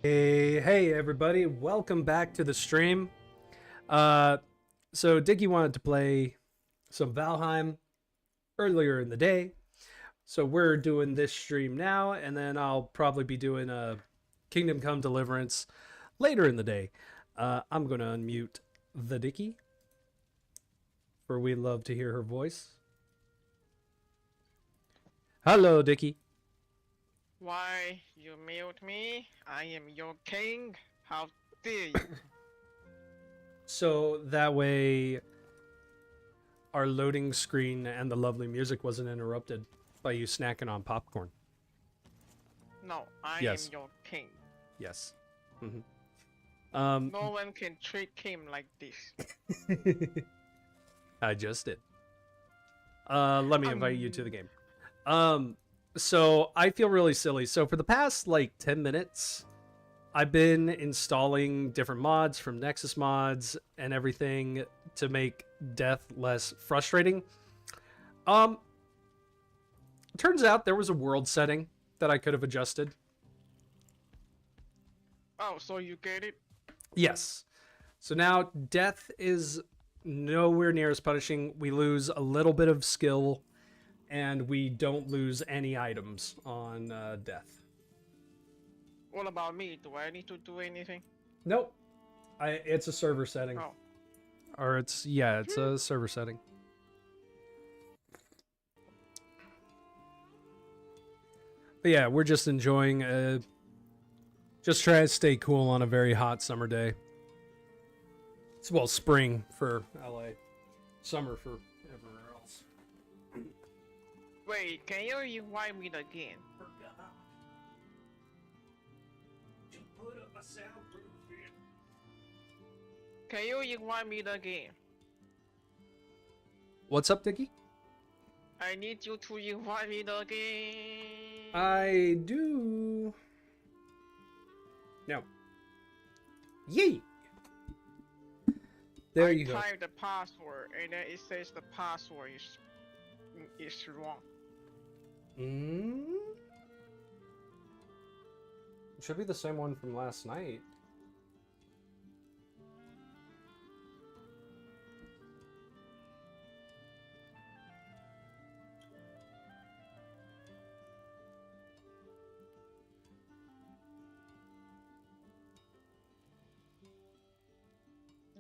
Hey everybody, welcome back to the stream. Uh so Dickie wanted to play some Valheim earlier in the day. So we're doing this stream now, and then I'll probably be doing a Kingdom Come Deliverance later in the day. I'm gonna unmute the Dickie, for we love to hear her voice. Hello, Dickie. Why you mute me? I am your king. How dare you? So that way our loading screen and the lovely music wasn't interrupted by you snacking on popcorn. No, I am Yes. your king. Yes. Mm-hmm. No one can treat him like this. I just did. Let me invite you to the Um, game. So I feel really silly. So for the past like 10 minutes, I've been installing different mods from Nexus Mods and everything to make death less frustrating. Um, Turns out there was a world setting that I could have adjusted. oh, so you get it? Yes. So now death is nowhere near as punishing. We lose a little bit of skill, and we don't lose any items on death. What about me? Do I need to do anything? Nope. It's a server setting. Oh. Or it's a server setting. But yeah, we're just enjoying just trying to stay cool on a very hot summer day. It's well spring for LA. Summer for everywhere else. Wait, can you invite me again? Can you invite me again? What's up, Dickie? I need you to invite me again. I do. No. Yee! There you go. I typed the password and then it says the password is wrong. Mm? It should be the same one from last night.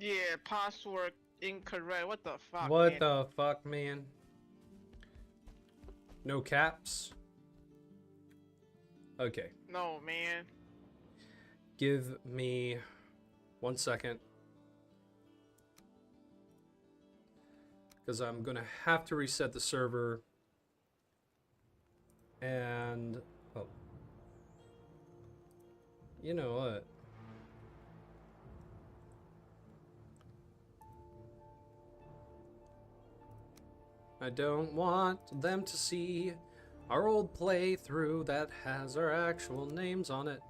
Yeah, password incorrect. What the fuck, What man? the fuck, man? No caps? Okay. No, man. Give me 1 second. Because I'm going to have to reset the server. And... oh. You know what? I don't want them to see our old playthrough that has our actual names on it.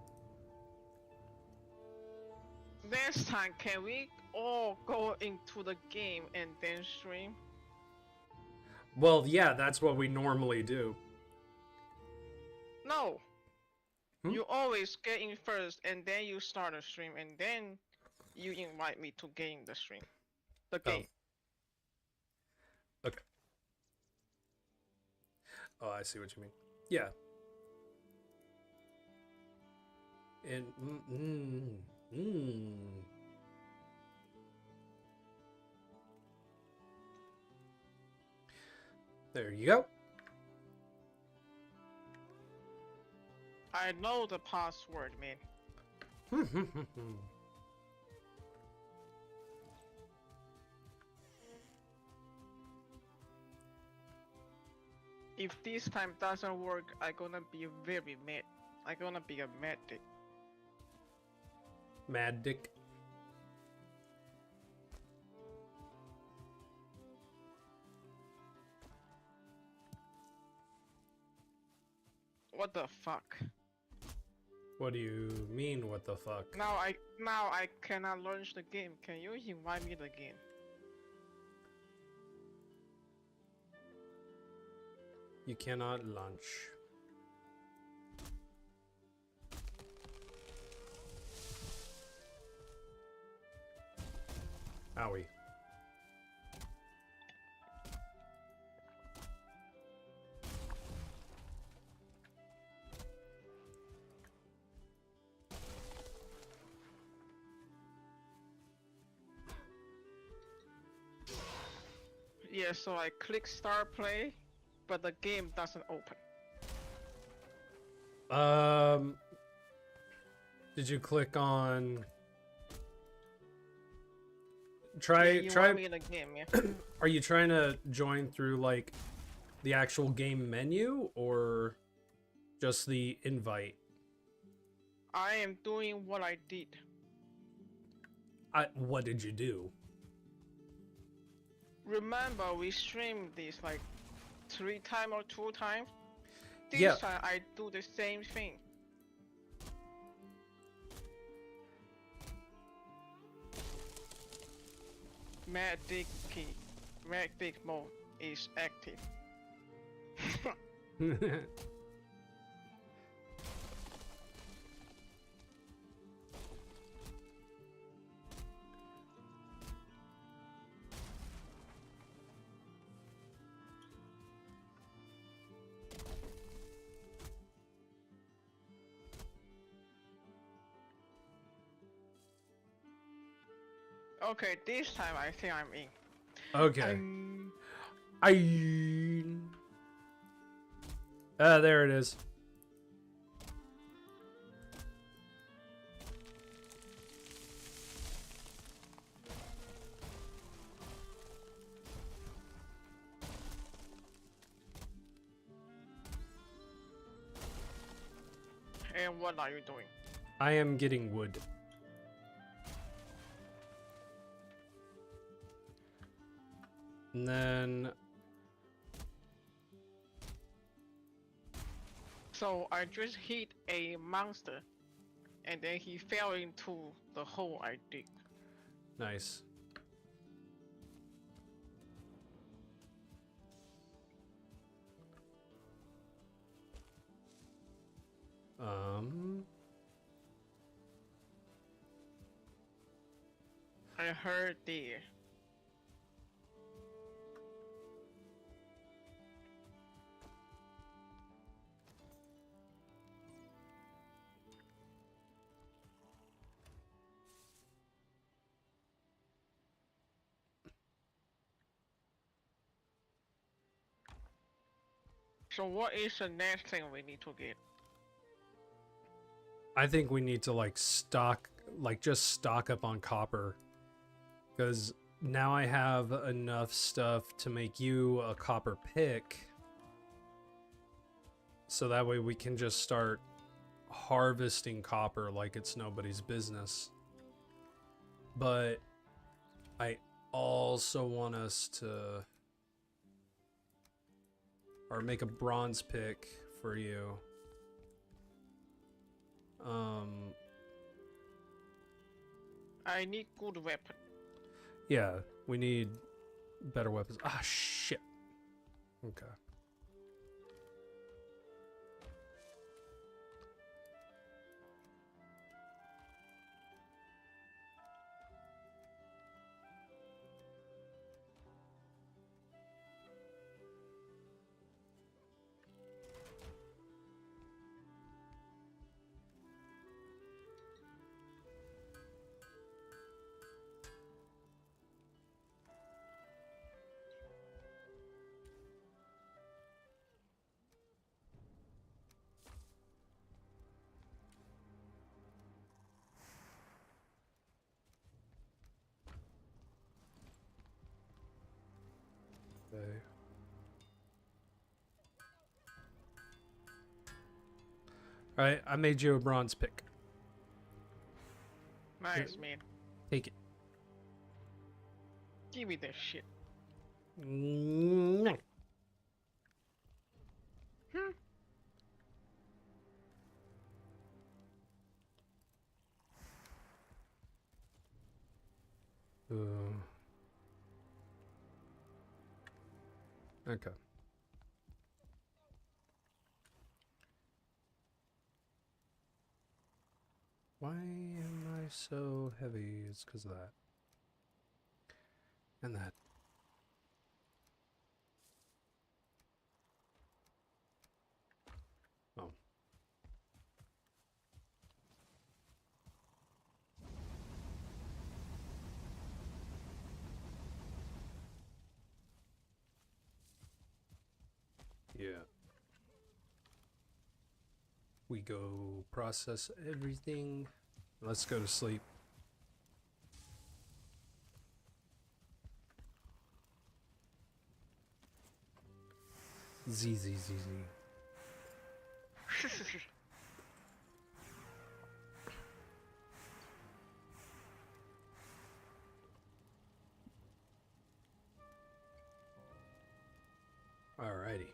Next time, can we all go into the game and then stream? Well, yeah, that's what we normally do. No. Hmm? You always get in first and then you start a stream and then you invite me to get in the stream. The game. Okay. Oh, I see what you mean. Yeah. And there you go. I know the password, man. If this time doesn't work, I'm gonna be very mad. I'm gonna be a mad dick. Mad Dick. What the fuck? What do you mean, what the fuck? Now I cannot launch the game. Can you invite me again? You cannot launch. Owie. Yeah, so I click start play, but the game doesn't open. Did you click on Yeah, try you try want me in the game, yeah. are you trying to join through like the actual game menu or just the invite? I am doing what I did. What did you do? Remember, we streamed this like 3 times or 2 times. This Yeah. time I do the same thing. Medic mode is active. Okay, this time I think I'm in. Okay. There it is. And what are you doing? I am getting wood. And then So I just hit a monster, and then he fell into the hole I dig. nice. I heard there. So what is the next thing we need to get? I think we need to like just stock up on copper. Because now I have enough stuff to make you a copper pick. So that way we can just start harvesting copper like it's nobody's business. But I also want us to or make a bronze pick for you. I need good weapon. Yeah, we need better weapons. Ah, shit. Okay. Okay. Alright, I made you a bronze pick. Nice, man. Take it. Give me that shit. Mm. Okay. Why am I so heavy? It's because of that. And that. Oh. Yeah. We go process everything. Let's go to sleep. Z Z Z Z. Alrighty.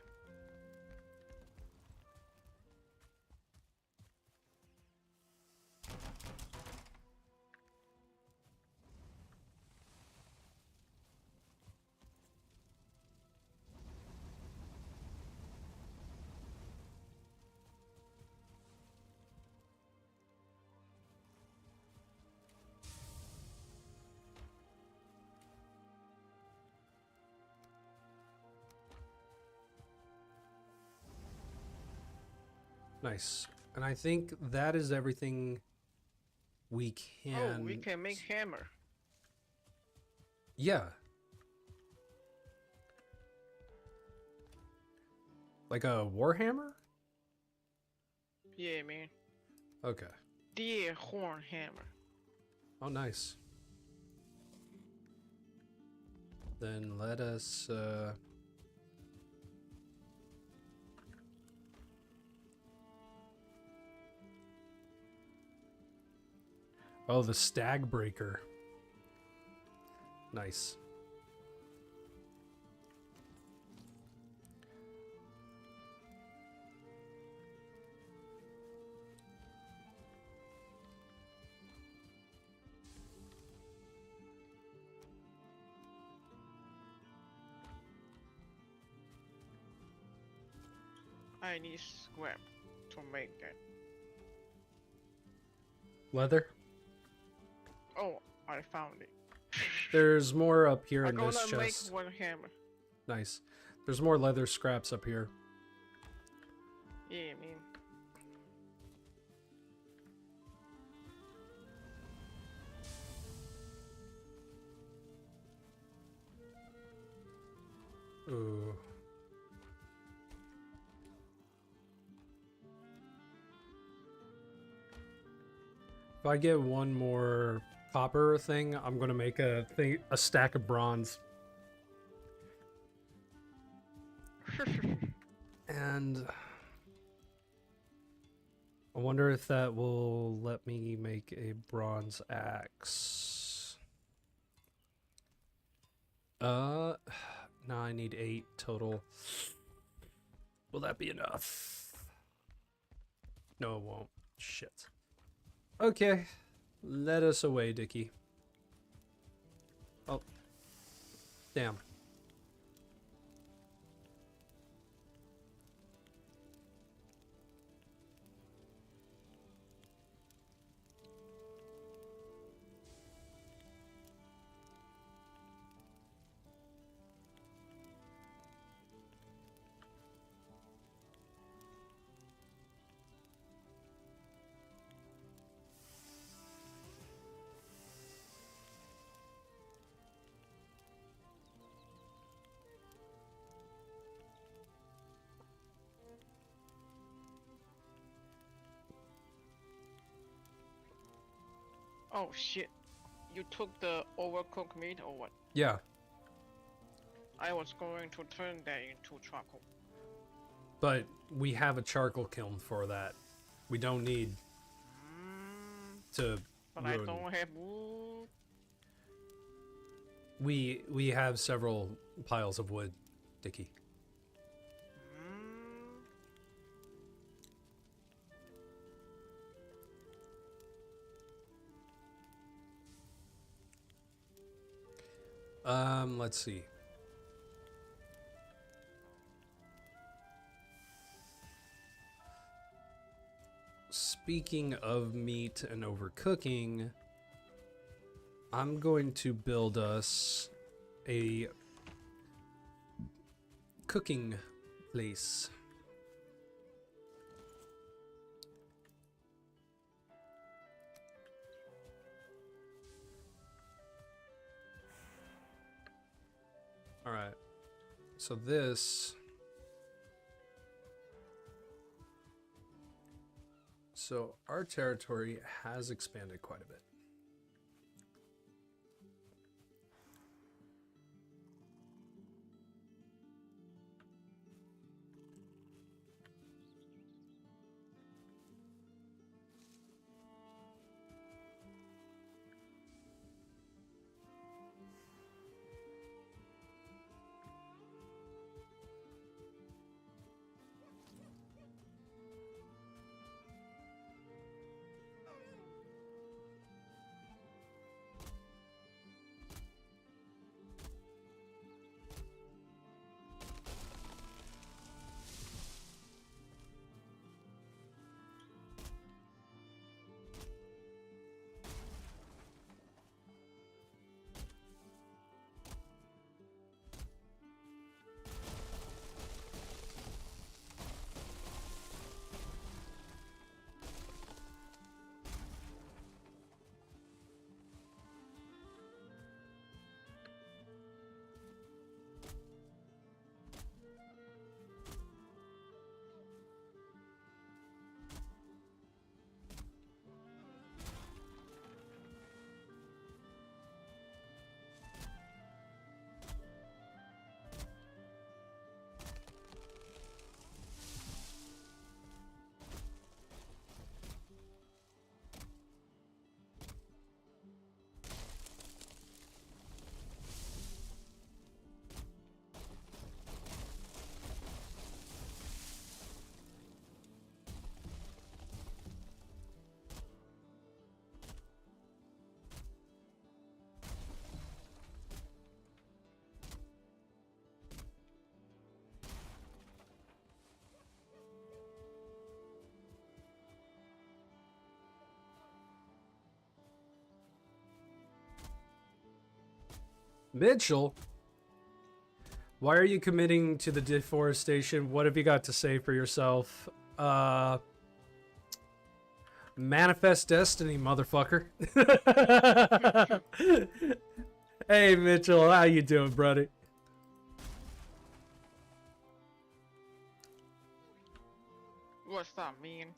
Nice. And I think that is everything we can... Oh, we can make hammer. Yeah. Like a warhammer? Yeah, man. Okay. Deer horn hammer. Oh, nice. Then let us... Oh, the stag breaker. Nice. I need scrap to make that. Leather? Oh, I found it. There's more up here I'm in this gonna make chest. one hammer. Nice. There's more leather scraps up here. Yeah, man. Ooh. If I get one more copper thing, I'm gonna make a stack of bronze. And I wonder if that will let me make a bronze axe. No, I need 8 total. Will that be enough? No, it won't. Shit. Okay, let us away, Dickie. Oh, damn. Oh shit. You took the overcooked meat or what? Yeah, I was going to turn that into charcoal. but we have a charcoal kiln for that. We don't need to But ruin. I don't have wood. We have several piles of wood, Dickie. Let's see. Speaking of meat and overcooking, I'm going to build us a cooking place. All right. So this. So our territory has expanded quite a bit. Mitchell, why are you committing to the deforestation? What have you got to say for yourself? Manifest destiny, motherfucker. Hey, Mitchell, how you doing, buddy? What's that mean?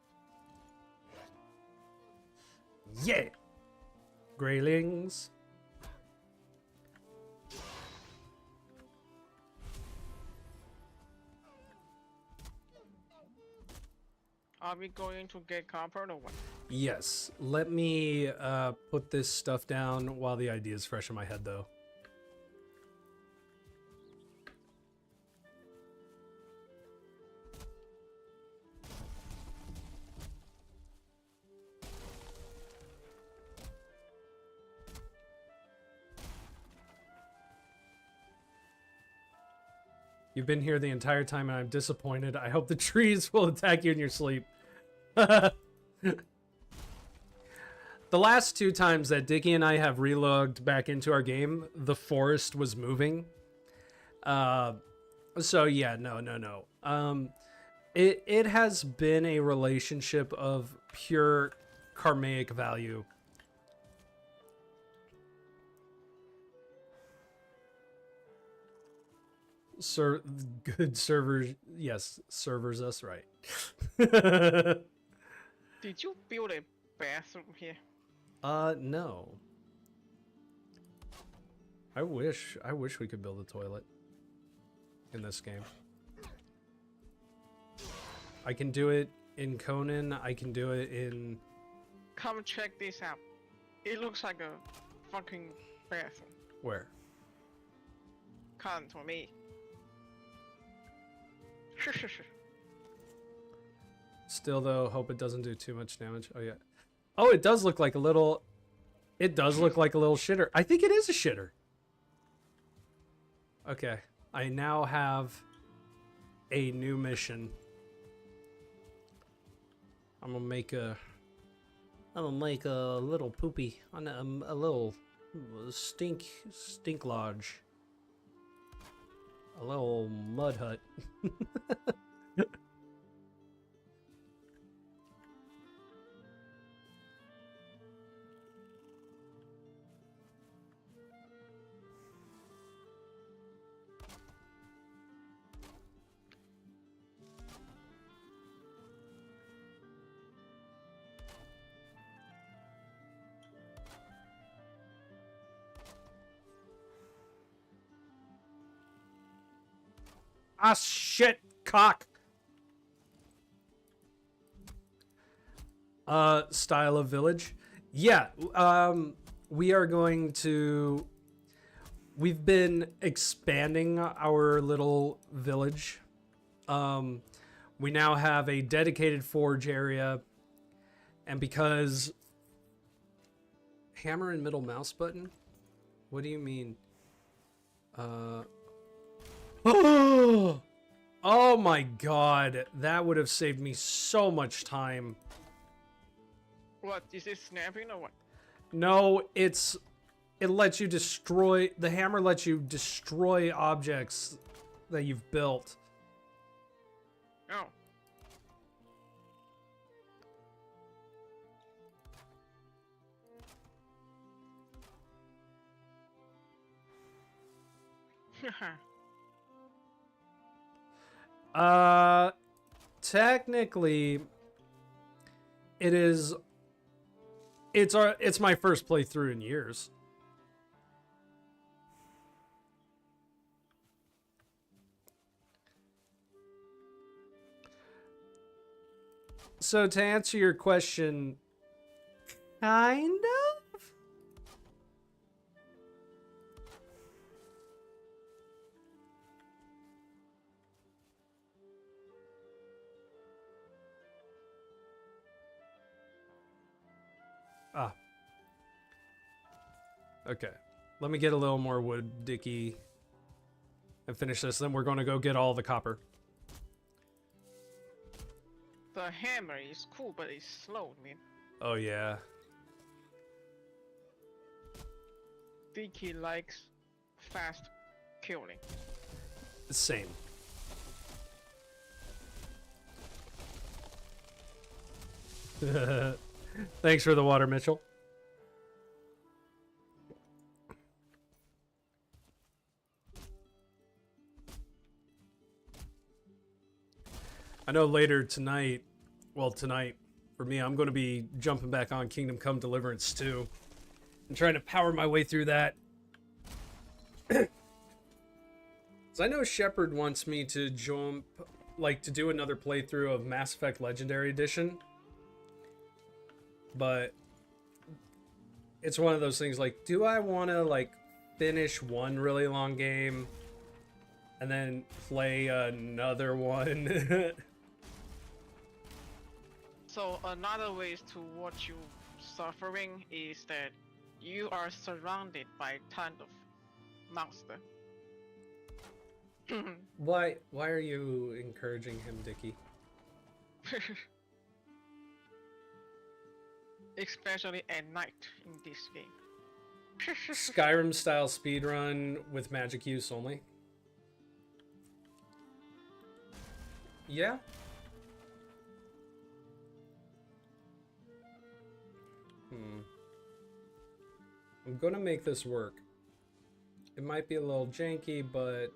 Yeah. Greylings. Are we going to get copper or what? Yes. Let me put this stuff down while the idea is fresh in my head, though. You've been here the entire time and I'm disappointed. I hope the trees will attack you in your sleep. The last 2 times that Dickie and I have relogged back into our game, the forest was moving. So yeah, no. It has been a relationship of pure karmic value. Good servers, yes, servers us right. Did you build a bathroom here? No. I wish we could build a toilet in this game. I can do it in Conan, I can do it in... Come check this out. It looks like a fucking bathroom. Where? Come to me. Still though, hope it doesn't do too much damage. Oh yeah. Oh, it does look like a little... It does look like a little shitter. I think it is a shitter. Okay. I now have a new mission. I'm gonna make a little poopy on a little stink lodge. A little mud hut. Ah, shit, cock. Style of village. Yeah, we are going to. We've been expanding our little village. We now have a dedicated forge area, and because hammer and middle mouse button. What do you mean? Oh! Oh my god, that would have saved me so much time. What is it snapping or what? No, it lets you destroy, the hammer lets you destroy objects that you've built. Oh. Technically it's my first playthrough in years. So to answer your question, kind of? Ah. Okay. Let me get a little more wood, Dicky, and finish this. Then we're going to go get all the copper. The hammer is cool, but it's slow, man. Oh, yeah. Dicky likes fast killing. Same. Thanks for the water, Mitchell. I know later tonight, well, tonight, for me, I'm going to be jumping back on Kingdom Come Deliverance 2 and trying to power my way through that. So I know Shepard wants me to jump, like, to do another playthrough of Mass Effect Legendary Edition. But it's one of those things, like, do I want to, like, finish one really long game and then play another one? So another way to watch you suffering is that you are surrounded by a ton of monster. Why are you encouraging him, Dicky? Especially at night in this game. Skyrim style speedrun with magic use only? Yeah. I'm gonna make this work. It might be a little janky, but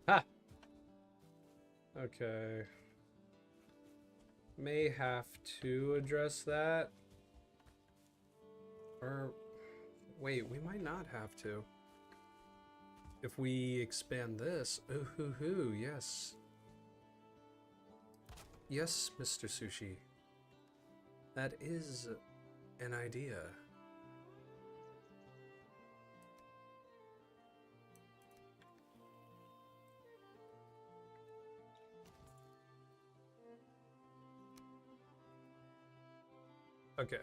ha! Okay. May have to address that. Or, wait, we might not have to. If we expand this. Ooh, hoo, hoo, yes. Yes, Mr. Sushi. That is an idea. Okay.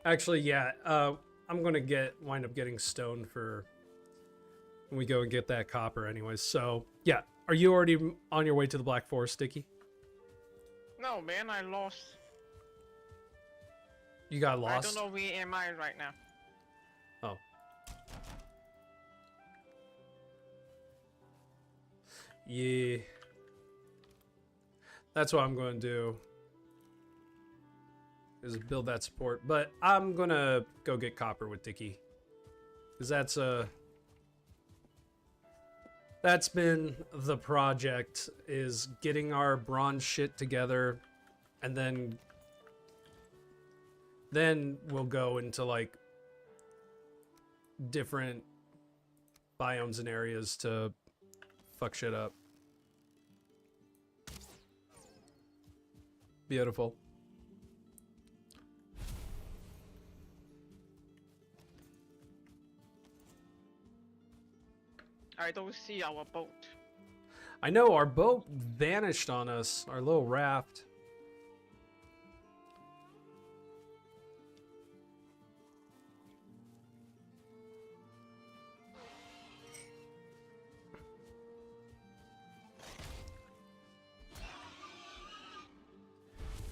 Actually, yeah. I'm gonna wind up getting stone for when we go and get that copper, anyways. So yeah, are you already on your way to the Black Forest, Sticky? No, man, I lost. You got I don't lost. know where am I right now. Oh. Yeah. That's what I'm going to do. Is build that support. But I'm going to go get copper with Dicky. Because that's been the project, is getting our bronze shit together, and then we'll go into like different biomes and areas to fuck shit up. Beautiful. I don't see our boat. I know our boat vanished on us, our little raft.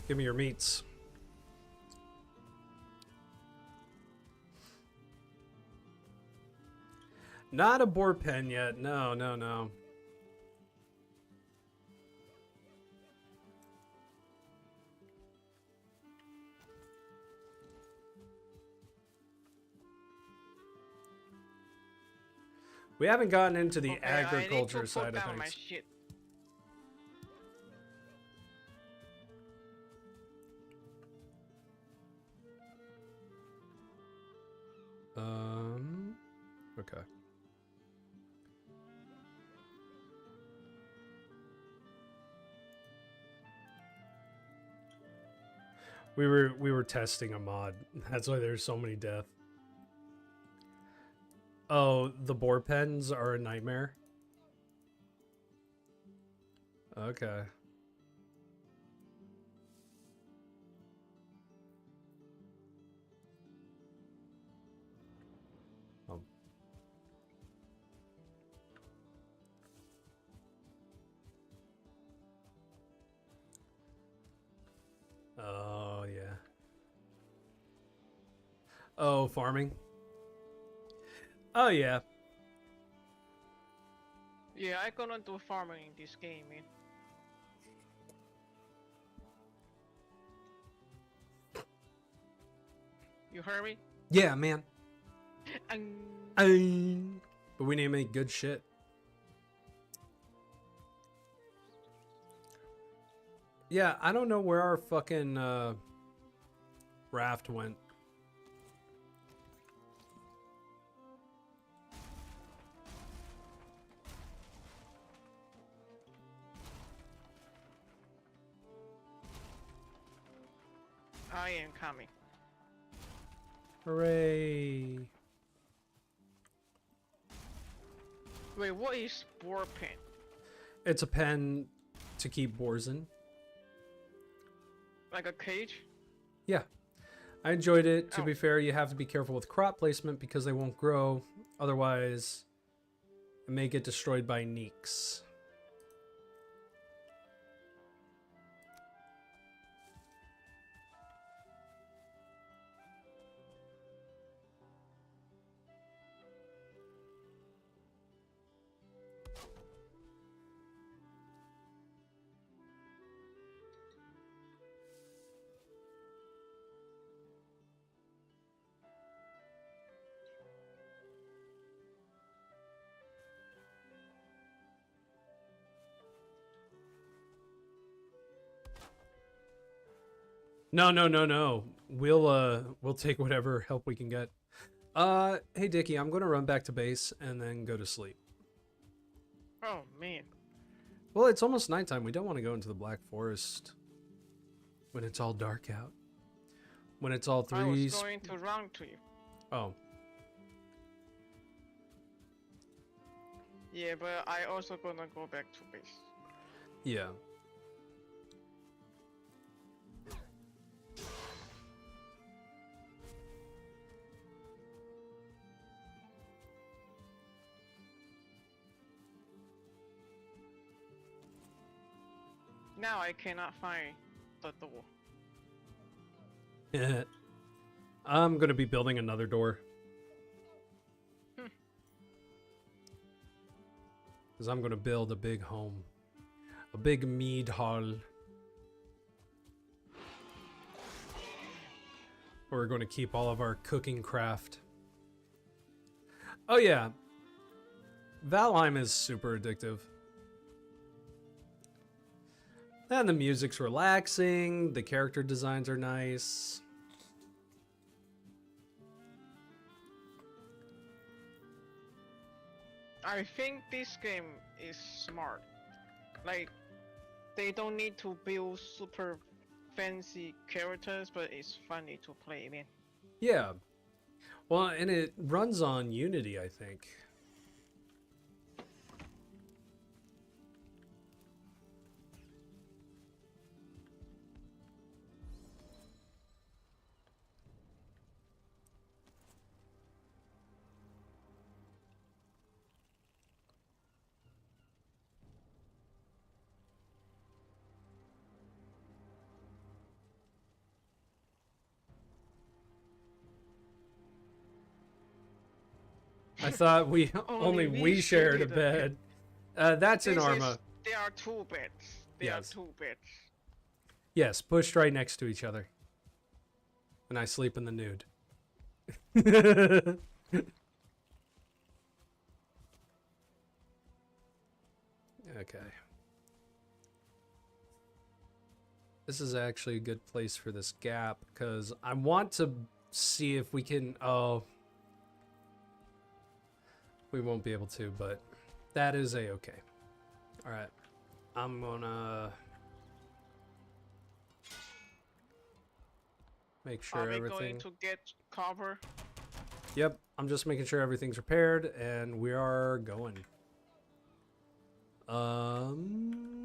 Give me your meats. Not a boar pen yet. No, no, no. We haven't gotten into the Okay, agriculture I need to side put of down my things. shit. Okay. We were testing a mod. That's why there's so many deaths. Oh, the boar pens are a nightmare. Okay. Um. Oh yeah. Oh, farming. Oh yeah. Yeah, I gonna do farming in this game, man. You heard me? Yeah, man. Um, But we need to make good shit. Yeah, I don't know where our fucking raft went. I am coming. Hooray. Wait, what is boar pen? It's a pen to keep boars in. Like a cage? Yeah. I enjoyed it. To Oh. be fair, you have to be careful with crop placement because they won't grow. Otherwise, it may get destroyed by neeks. No, no, no, no. We'll take whatever help we can get. Hey Dickie, I'm gonna run back to base and then go to sleep. Oh man. Well, it's almost nighttime. We don't want to go into the Black Forest when it's all dark out. When it's all I was threes. going to run to you. Oh, Yeah, but I also gonna go back to base. yeah. Now I cannot find the door. I'm gonna be building another door. Hmm. Because I'm gonna build a big home. A big mead hall. Where we're gonna keep all of our cooking craft. Oh yeah. Valheim is super addictive. And the music's relaxing, the character designs are nice. I think this game is smart. Like, they don't need to build super fancy characters, but it's funny to play, man. Yeah. Well, and it runs on Unity, I think. I thought we only we shared a bed. That's in Arma. There are two beds. There Yes. are two beds. Yes, pushed right next to each other. And I sleep in the nude. Okay. This is actually a good place for this gap because I want to see if we can. Oh, we won't be able to, but that is a-okay. All right. I'm gonna make sure Are we everything. going to get cover? Yep, I'm just making sure everything's repaired and we are going.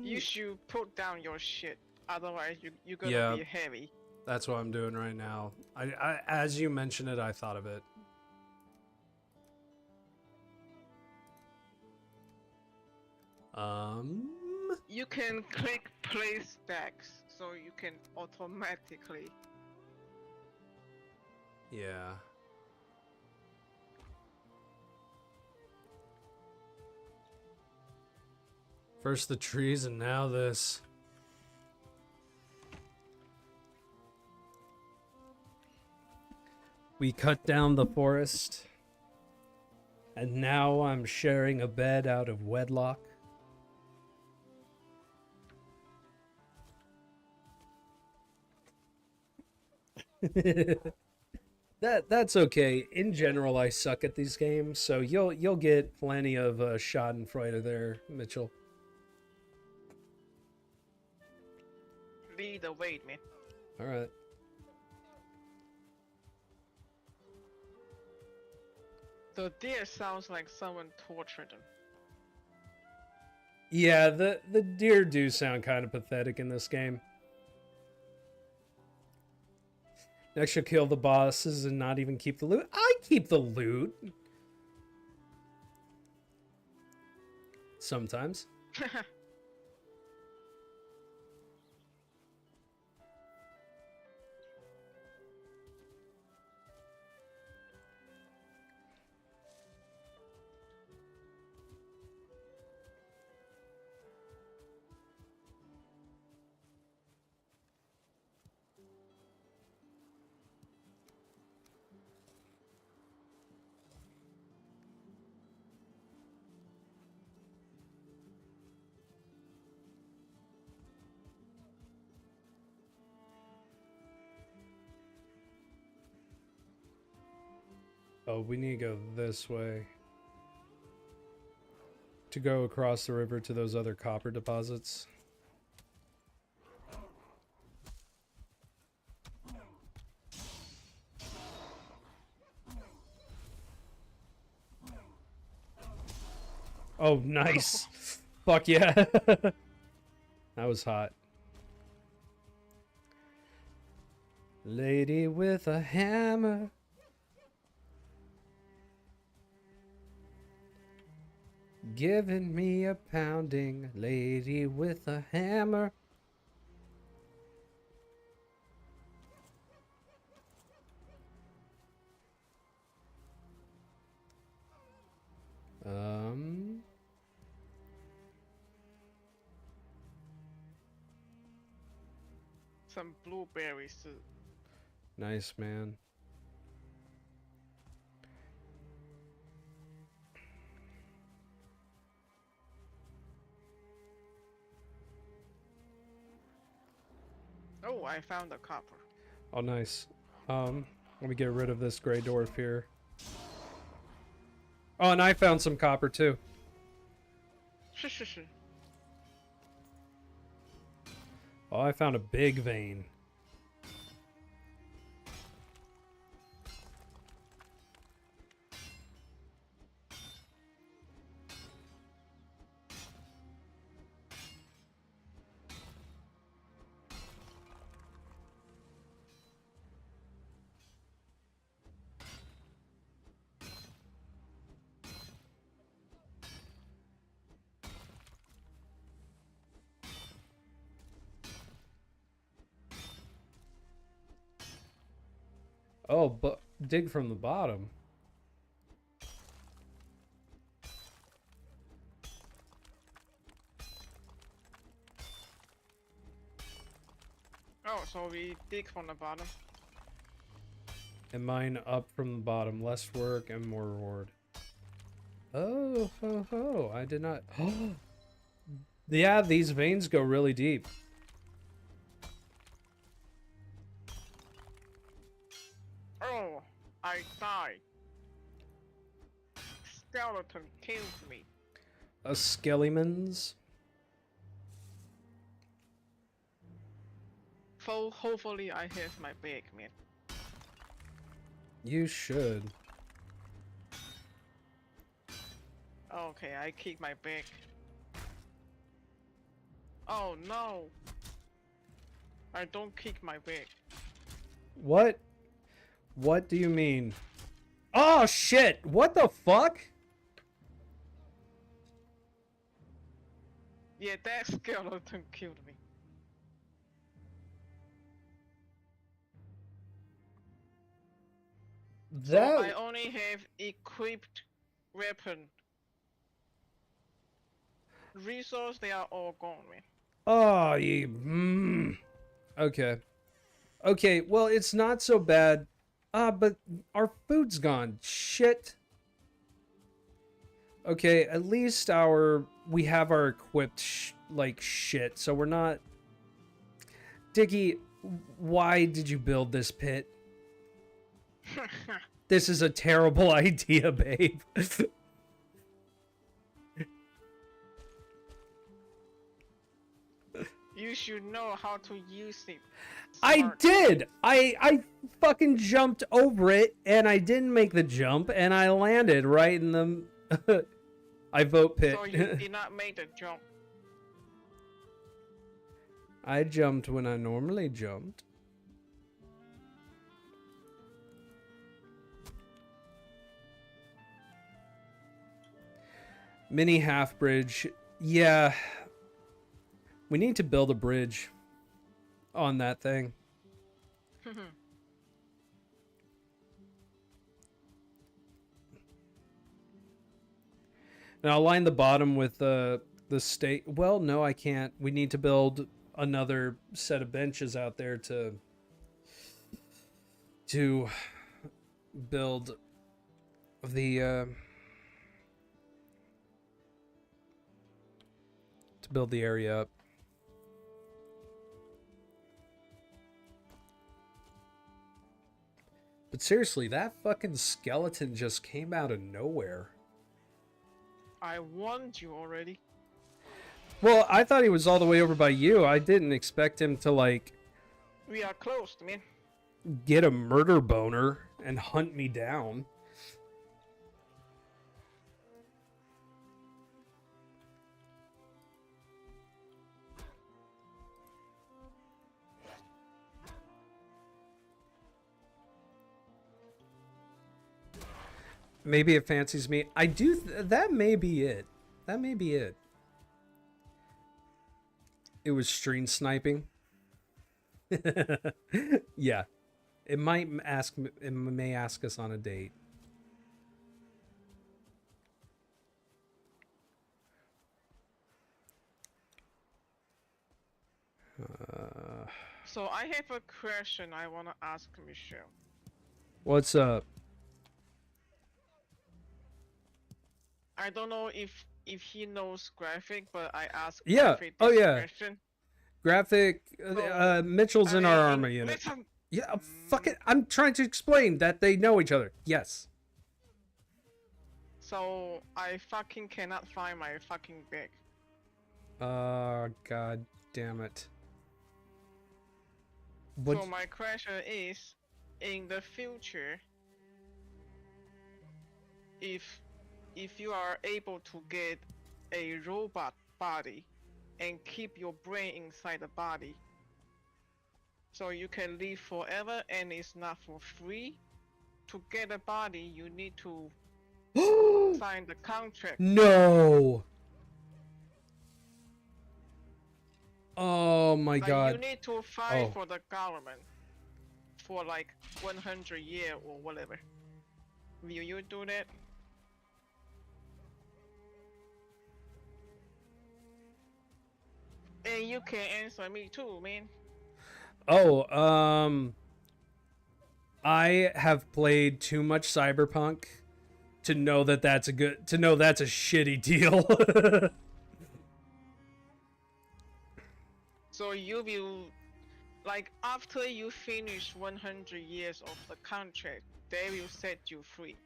You should put down your shit. Otherwise, you're gonna Yeah. be heavy. That's what I'm doing right now. I as you mentioned it, I thought of it. You can click place stacks, so you can automatically. Yeah. First the trees and now this. We cut down the forest. And now I'm sharing a bed out of wedlock. That's okay. In general, I suck at these games, so you'll get plenty of Schadenfreude there, Mitchell. Lead the way, man. All right. The deer sounds like someone tortured them. Yeah, the deer do sound kind of pathetic in this game. Next, you'll kill the bosses and not even keep the loot. I keep the loot. Sometimes. Oh, we need to go this way. To go across the river to those other copper deposits. Oh, nice. Fuck yeah. That was hot. Lady with a hammer. Giving me a pounding. Lady with a hammer. Some blueberries too. Nice, man. Oh, I found a copper. Oh, nice. Let me get rid of this gray dwarf here. Oh, and I found some copper too. Shush. Oh, I found a big vein. Oh, but dig from the bottom. Oh, so we dig from the bottom. And mine up from the bottom. Less work and more reward. Oh, ho, ho. I did not. Oh. Yeah, these veins go really deep. Oh, I died. Skeleton killed me. A skellimans. So hopefully I have my bag, man. You should. Okay, I keep my bag. Oh no! I don't kick my bag. What? What do you mean? Oh shit! What the fuck? Yeah, that skeleton killed me. So I That. only have equipped weapon. Resource, they are all gone, man. Oh, you. Okay. Okay, well, it's not so bad. But our food's gone. Shit. Okay, at least we have our equipped like shit, so we're not. Diggy, why did you build this pit? This is a terrible idea, babe. You should know how to use it. I Smart. did. I fucking jumped over it, and I didn't make the jump, and I landed right in the. I vote pit. So you did not make the jump. I jumped when I normally jumped. Mini half bridge. Yeah. We need to build a bridge on that thing. Now I'll line the bottom with the state. Well, no, I can't. We need to build another set of benches out there to build the to build the area up. But seriously, that fucking skeleton just came out of nowhere. I warned you already. Well, I thought he was all the way over by you. I didn't expect him to, like, We are close, man. get a murder boner and hunt me down. Maybe it fancies me. I do. That may be it. That may be it. It was stream sniping. Yeah. It might ask. It may ask us on a date. So I have a question I wanna ask Michelle. What's up? I don't know if he knows graphic, but I asked Yeah. graphic Oh, this yeah. question. Graphic. Mitchell's in our army unit. Listen, Yeah. Fuck it. I'm trying to explain that they know each other. Yes. so I fucking cannot find my fucking bag. God damn it. What? So my question is, in the future, if you are able to get a robot body and keep your brain inside the body, so you can live forever and it's not for free. To get a body, you need to sign the contract. No. Oh my Like, god. you need to fight Oh. for the government for like 100 years or whatever. Will you do that? And you can answer me too, man. Oh, I have played too much Cyberpunk to know that that's a shitty deal. So you will, like, after you finish 100 years of the contract, they will set you free.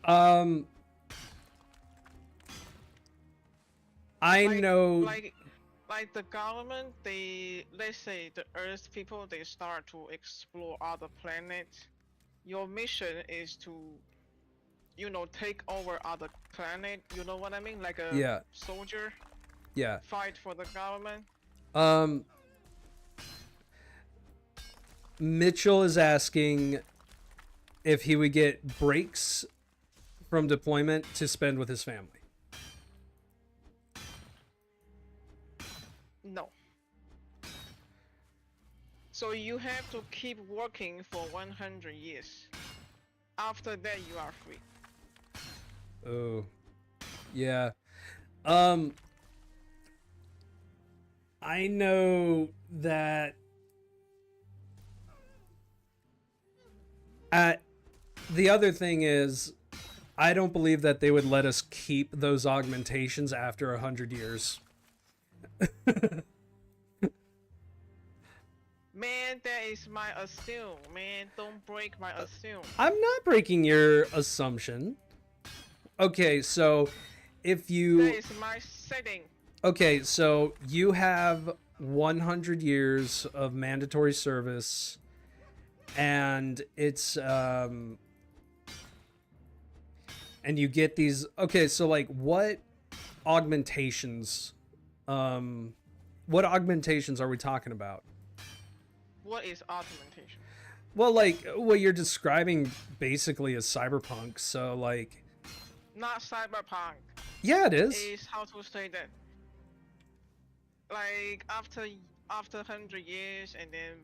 I Like- know. Like the government, let's say the Earth people, they start to explore other planets. Your mission is to, take over other planet. You know what I mean? Like a Yeah. soldier Yeah. fight for the government. Mitchell is asking if he would get breaks from deployment to spend with his family. No. So you have to keep working for 100 years. After that, you are free. Oh. Yeah. I know that the other thing is I don't believe that they would let us keep those augmentations after 100 years. Man, that is my assume. Man, don't break my assume. I'm not breaking your assumption. Okay, so if you That is my setting. Okay, so you have 100 years of mandatory service, and it's and you get these. Okay, so like what augmentations? What augmentations are we talking about? What is augmentation? Well, like what you're describing basically is cyberpunk. So like, Not cyberpunk. yeah, it is. Is how to say that. Like after 100 years, and then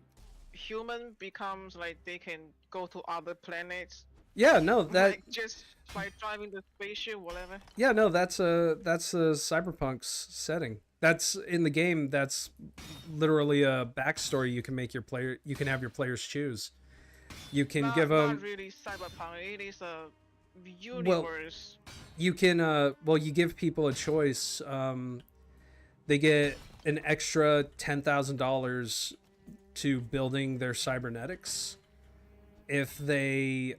human becomes like they can go to other planets. Yeah, no, that Like just by driving the spaceship, whatever. Yeah, no, that's a cyberpunk's setting. That's in the game. That's literally a backstory you can make your player. You can have your players choose. You can Not, give them. not really cyberpunk. It is a universe. You can. Well, you give people a choice. They get an extra $10,000 to building their cybernetics, if they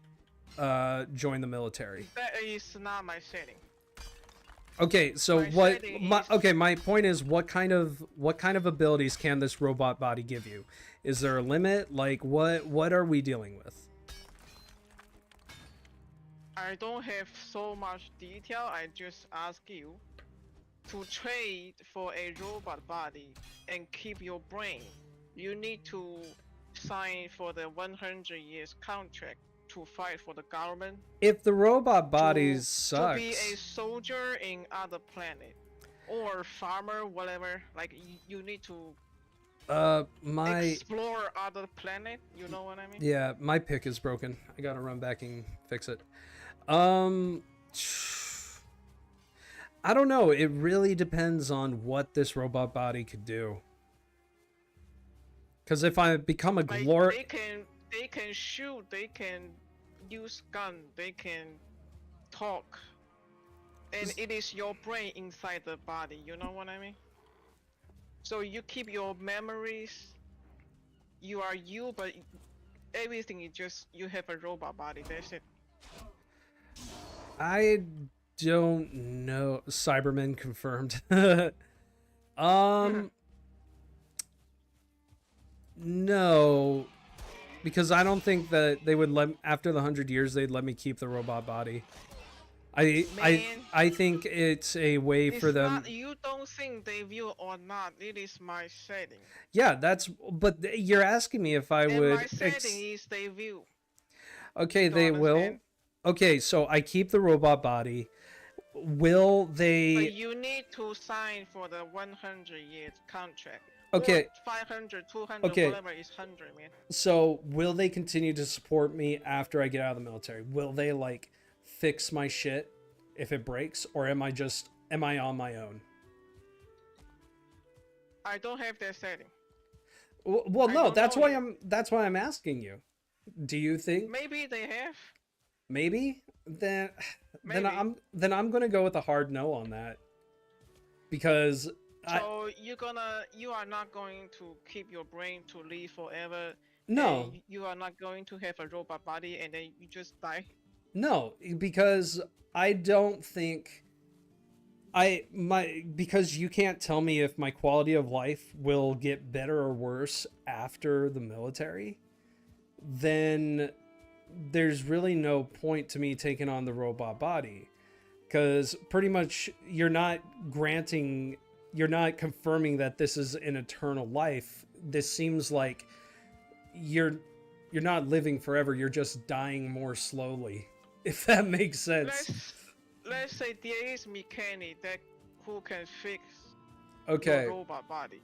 join the military. That is not my setting. Okay, so My what? setting My, is- okay, my point is, what kind of abilities can this robot body give you? Is there a limit? Like, what are we dealing with? I don't have so much detail. I just ask you to trade for a robot body and keep your brain. You need to sign for the 100 years contract to fight for the government. If the robot bodies To be a sucks, soldier in other planet or farmer, whatever. Like you need to my explore other planet. You know what I mean? yeah, my pick is broken. I gotta run back and fix it. Um, I don't know. It really depends on what this robot body could do. Because if I become a Like glory, they can shoot, they can use gun, they can talk, and it is your brain inside the body. You know what I mean? So you keep your memories. You are you, but everything is just you have a robot body. That's it. I don't know. Cybermen confirmed. No, because I don't think that they would let after the 100 years they'd let me keep the robot body. I Man. I think it's a way It's for them. not, you don't think they will or not. It is my setting. Yeah, that's. But you're asking me if I And would. my setting is they will. Okay, You they will. understand? Okay, so I keep the robot body. Will But they? you need to sign for the 100 years contract. Okay. Or 500, 200, Okay. whatever is 100, man. So will they continue to support me after I get out of the military? Will they like fix my shit if it breaks, or am I on my own? I don't have that setting. Well, I no, don't that's know why yet. I'm asking you. Do you think Maybe they have. maybe? Then Maybe. I'm gonna go with a hard no on that, because So you are not going to keep your brain to live forever. no. And you are not going to have a robot body and then you just die. No, because I don't think because you can't tell me if my quality of life will get better or worse after the military, then there's really no point to me taking on the robot body, because pretty much you're not confirming that this is an eternal life. This seems like you're not living forever, you're just dying more slowly, if that makes sense. Let's say there is mechanic that who can fix Okay. your robot body.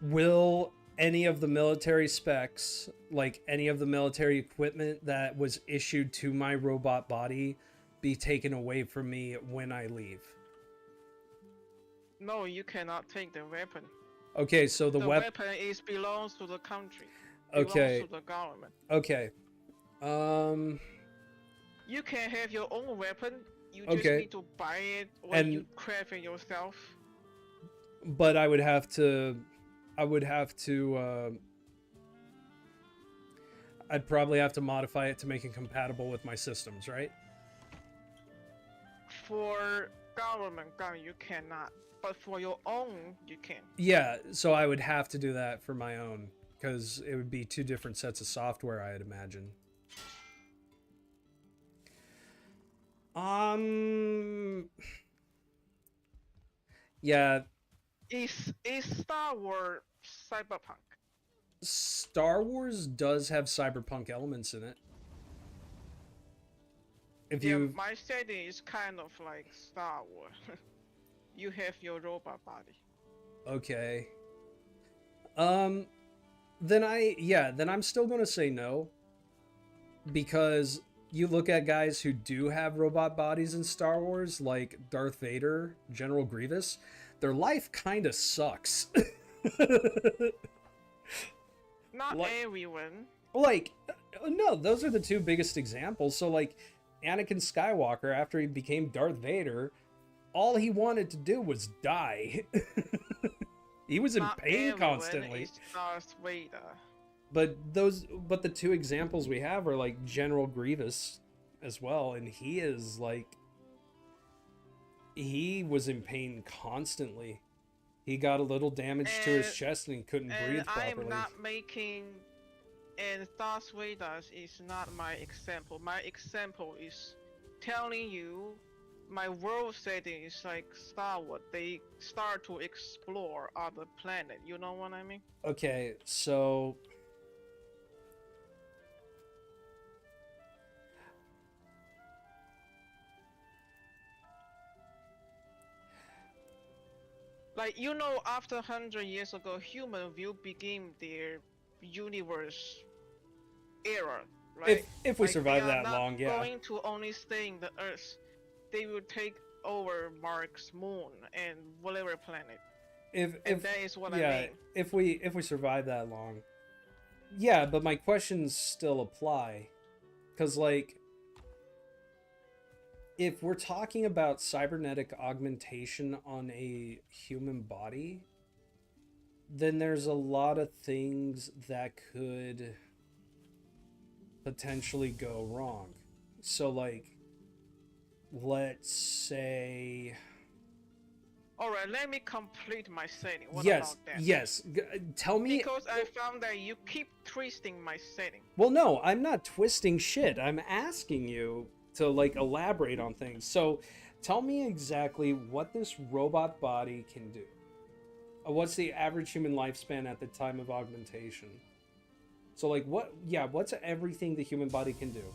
Will any of the military specs, like any of the military equipment that was issued to my robot body, be taken away from me when I leave? No, you cannot take the weapon. Okay, so the weapon belongs to the country. Okay. Belongs to the government. Okay. You can have your own weapon. You just Okay. need to buy it or And- you craft it yourself. But I would have to I'd probably have to modify it to make it compatible with my systems, right? For government gun, you cannot. But for your own, you can. Yeah, so I would have to do that for my own, because it would be two different sets of software, I'd imagine. Yeah, Is Star Wars cyberpunk? Star Wars does have cyberpunk elements in it. If Yeah, you my setting is kind of like Star Wars. You have your robot body. okay. Then I'm still going to say no, because you look at guys who do have robot bodies in Star Wars, like Darth Vader, General Grievous, their life kind of sucks. Not Like- everyone. Like, no, those are the two biggest examples. So, like, Anakin Skywalker, after he became Darth Vader, all he wanted to do was die. He was in Not pain everyone constantly. is Darth Vader. but the two examples we have are like General Grievous as well, and he is like he was in pain constantly. He got a little damage to his And chest and he couldn't and breathe I am properly. not making, and Darth Vader is not my example. My example is telling you my world setting is like Star Wars. They start to explore other planet. You know what I mean? Okay, so Like after 100 years ago, human will begin their universe era, right? if we Like they survive are that not long, yeah. going to only stay in the Earth. They will take over Mars, Moon, and whatever planet. If And that is what I yeah, mean. if we survive that long. Yeah, but my questions still apply cuz like if we're talking about cybernetic augmentation on a human body, then there's a lot of things that could potentially go wrong. So like let's say All right, let me complete my setting. What yes, about that? yes. Tell me. Because I found that you keep twisting my setting. Well, no, I'm not twisting shit. I'm asking you to like elaborate on things. So, tell me exactly what this robot body can do. What's the average human lifespan at the time of augmentation? So, like, what? Yeah, what's everything the human body can do?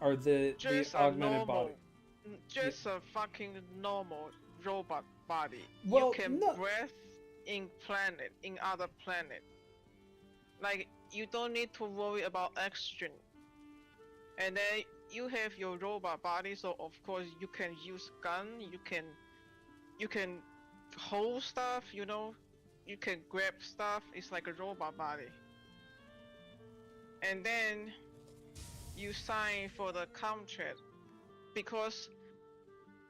Or the Just a augmented body? normal, just a fucking normal robot body. You Well, can no. breathe in other planet. Like you don't need to worry about oxygen. And then you have your robot body, so of course you can use gun. You can hold stuff. You can grab stuff. It's like a robot body. And then you sign for the contract because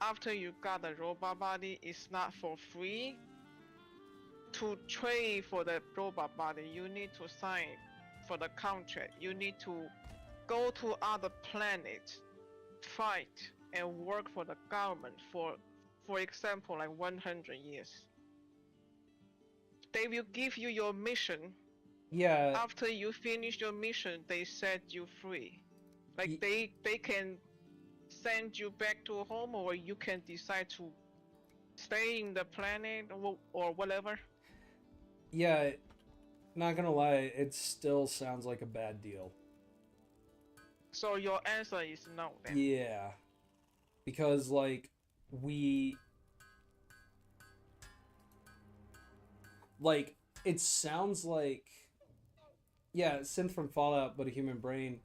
after you got the robot body, it's not for free. To trade for the robot body, you need to sign for the contract. You need to go to other planets, fight, and work for the government for example, like 100 years. They will give you your mission. Yeah. After you finish your mission, they set you free. Like y- they can send you back to home, or you can decide to stay in the planet or whatever. yeah. Not gonna lie, it still sounds like a bad deal. So your answer is no then. Yeah, because like we like it sounds like yeah, synth from Fallout, but a human brain.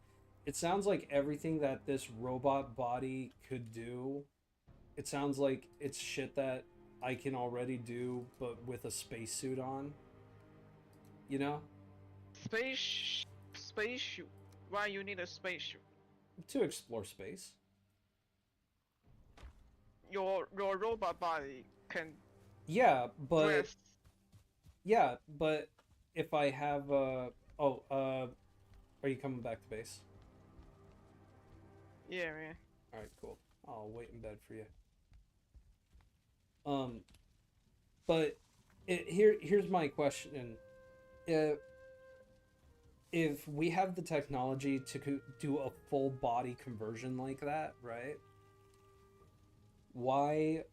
It sounds like everything that this robot body could do. It sounds like it's shit that I can already do, but with a spacesuit on. You know, Space spaceship. Why you need a spaceship? to explore space. Your robot body can Yeah, but breathe. yeah, but if I have oh are you coming back to base? Yeah, man. All right, cool. I'll wait in bed for you. But here's my question: if if we have the technology to do a full body conversion like that, right? Why?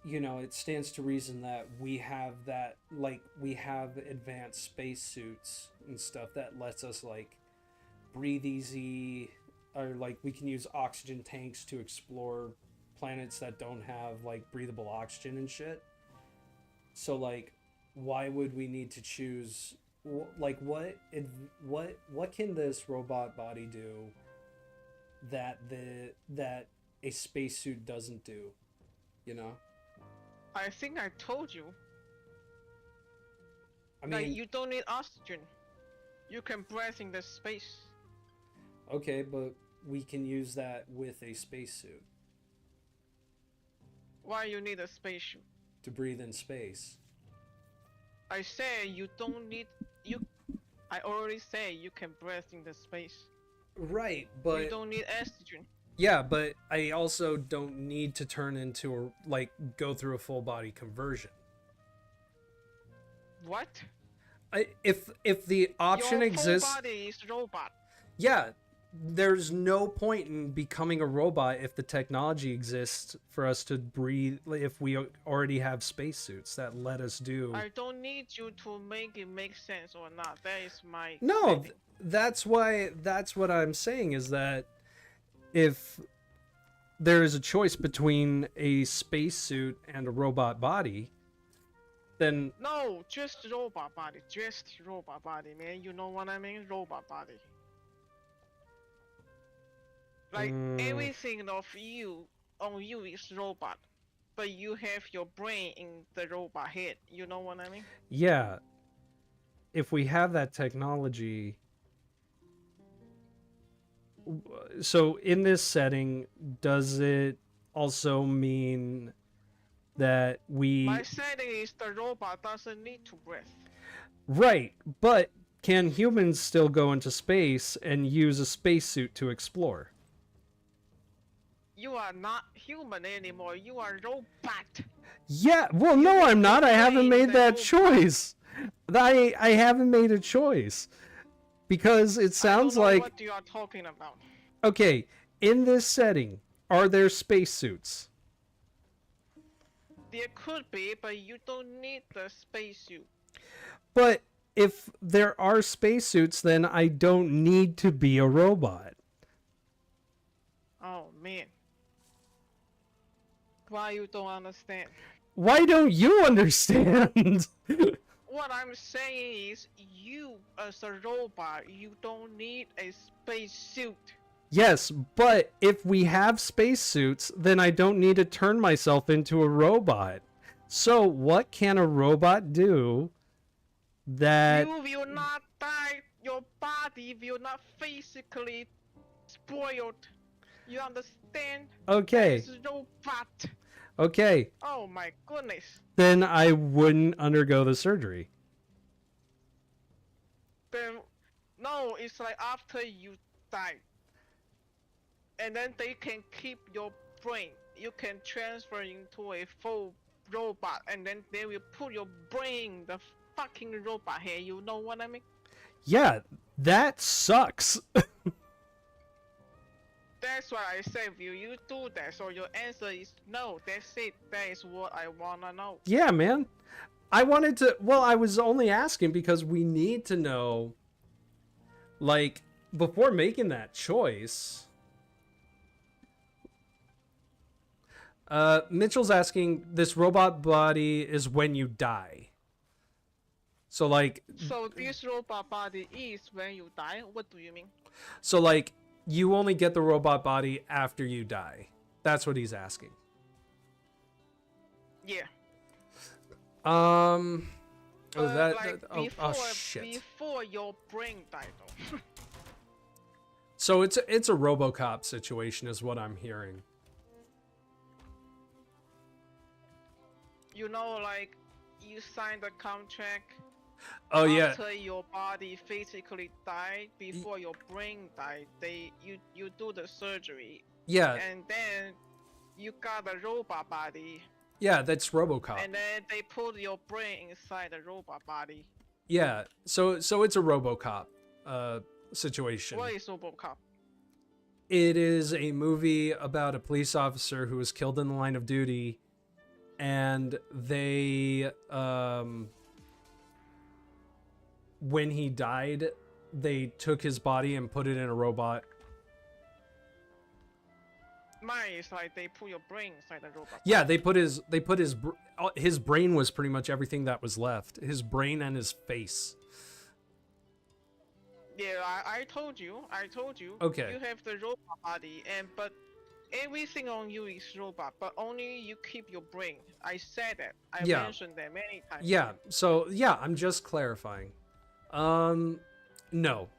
It stands to reason that we have that, like, we have advanced spacesuits and stuff that lets us like breathe easy, or like we can use oxygen tanks to explore planets that don't have like breathable oxygen and shit. So like, why would we need to choose? Like, what can this robot body do that a spacesuit doesn't do? You know, I think I told you. I Like mean, you don't need oxygen. You can breathe in the space. okay, but we can use that with a spacesuit Why you need a spaceship? to breathe in space. I said you don't need you. I already say you can breathe in the space. Right, You but don't need oxygen. yeah, but I also don't need to turn into a like go through a full body conversion. What? If the option Your full exists, body is robot. yeah, there's no point in becoming a robot if the technology exists for us to breathe. If we already have spacesuits that let us do. I don't need you to make it make sense or not. That is my No, setting. that's why. That's what I'm saying is that if there is a choice between a spacesuit and a robot body, then No, just robot body. Just robot body, man. You know what I mean? Robot body. Like everything of you on you is robot, but you have your brain in the robot head. You know what I mean? yeah, if we have that technology. So in this setting, does it also mean that we My setting is the robot doesn't need to breathe. right, but can humans still go into space and use a spacesuit to explore? You are not human anymore. You are robot. Yeah, well, You no, need I'm to not. I haven't train made the that robot. choice. I haven't made a choice because it I don't sounds know like what you are talking about. okay. In this setting, are there spacesuits? There could be, but you don't need the spacesuit. But if there are spacesuits, then I don't need to be a robot. Oh man. Why you don't understand? Why don't you understand? What I'm saying is, you as a robot, you don't need a spacesuit. Yes, but if we have spacesuits, then I don't need to turn myself into a robot. So, what can a robot do that. You will not die. Your body will not physically spoiled. You understand? Okay, That is robot. okay, Oh my goodness. then I wouldn't undergo the surgery. Then no, it's like after you die, and then they can keep your brain. You can transfer into a full robot, and then they will put your brain in the fucking robot here. You know what I mean? Yeah, that sucks. That's why I said, will you do that? So your answer is no. That's it. That is what I wanna know. Yeah, man. I wanted to. Well, I was only asking because we need to know, like, before making that choice. Mitchell's asking, this robot body is when you die. So, like, So this robot body is when you die. What do you mean? so like, you only get the robot body after you die. That's what he's asking. Yeah. Oh, that. Like Oh, before, oh, shit. before your brain died, though. So it's a RoboCop situation, is what I'm hearing. You know, like you signed a contract. Oh yeah. After your body physically died, before your brain died, you do the surgery, Yeah, and then you got a robot body, yeah, that's RoboCop. and then they put your brain inside the robot body. Yeah, so it's a RoboCop situation. What is RoboCop? It is a movie about a police officer who was killed in the line of duty, and they when he died, they took his body and put it in a robot. Mine is like they put your brain inside the robot. Yeah, they put his brain was pretty much everything that was left. His brain and his face. Yeah, I told you. Okay. You have the robot body, but everything on you is robot, but only you keep your brain. I said that. I Yeah. mentioned that many times. Yeah, so yeah, I'm just clarifying. No.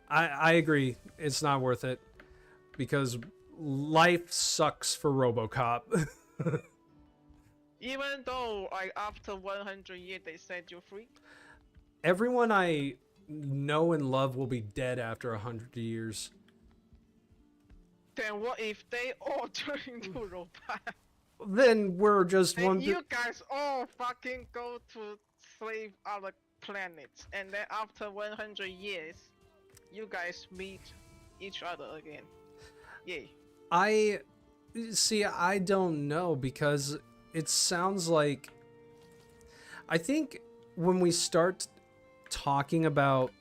I agree. It's not worth it because life sucks for RoboCop. Even though like after 100 years they set you free. Everyone I know and love will be dead after 100 years. Then what if they all turn into robots? Then we're just And one. you guys all fucking go to slave other planets, and then after 100 years, you guys meet each other again. Yay. I see. I don't know because it sounds like. I think when we start talking about,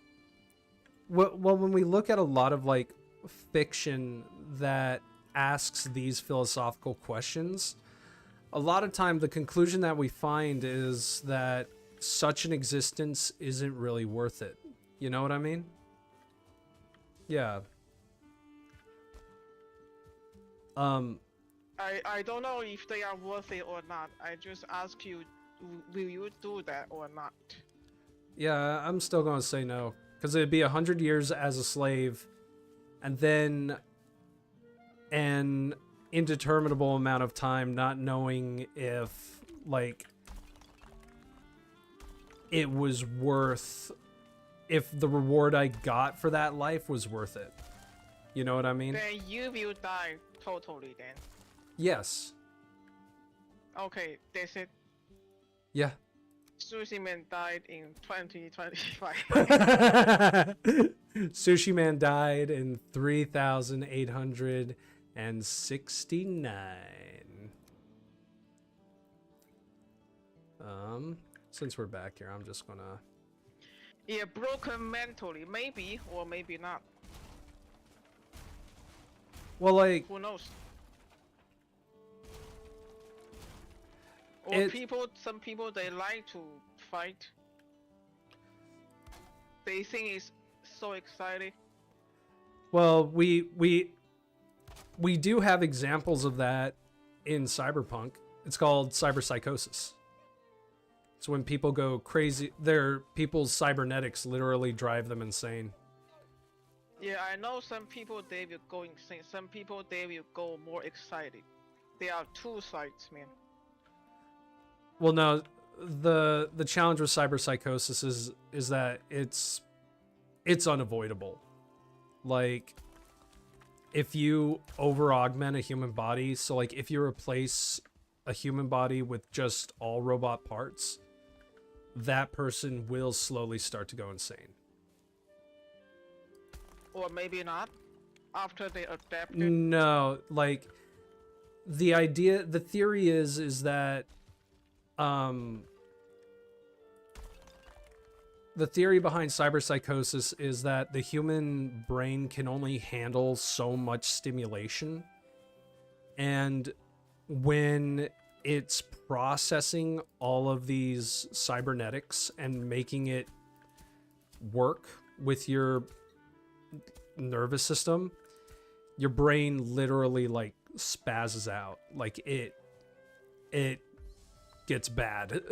well, when we look at a lot of like fiction that asks these philosophical questions, a lot of time the conclusion that we find is that such an existence isn't really worth it. You know what I mean? Yeah. I don't know if they are worth it or not. I just ask you, will you do that or not? Yeah, I'm still gonna say no. Because it'd be 100 years as a slave, and then an indeterminable amount of time not knowing if, like, it was worth, if the reward I got for that life was worth it. You know what I mean? Then you will die totally then. Yes. Okay, that's it. Yeah. Sushiman died in 2025. Sushi Man died in 3,869. Since we're back here, I'm just gonna. Yeah, broken mentally, maybe or maybe not. Well, like, Who knows? Or some people they like to fight. They think it's so exciting. well, we do have examples of that in Cyberpunk. It's called cyberpsychosis. It's when people go crazy. People's cybernetics literally drive them insane. Yeah, I know some people they will go insane. Some people they will go more excited. There are two sides, man. Well, no, the challenge with cyberpsychosis is that it's unavoidable. Like, if you over augment a human body, so like if you replace a human body with just all robot parts, that person will slowly start to go insane. Or maybe not. After they adapt it. No, like the theory is that the theory behind cyberpsychosis is that the human brain can only handle so much stimulation, and when it's processing all of these cybernetics and making it work with your nervous system, your brain literally like spazzes out. Like it gets bad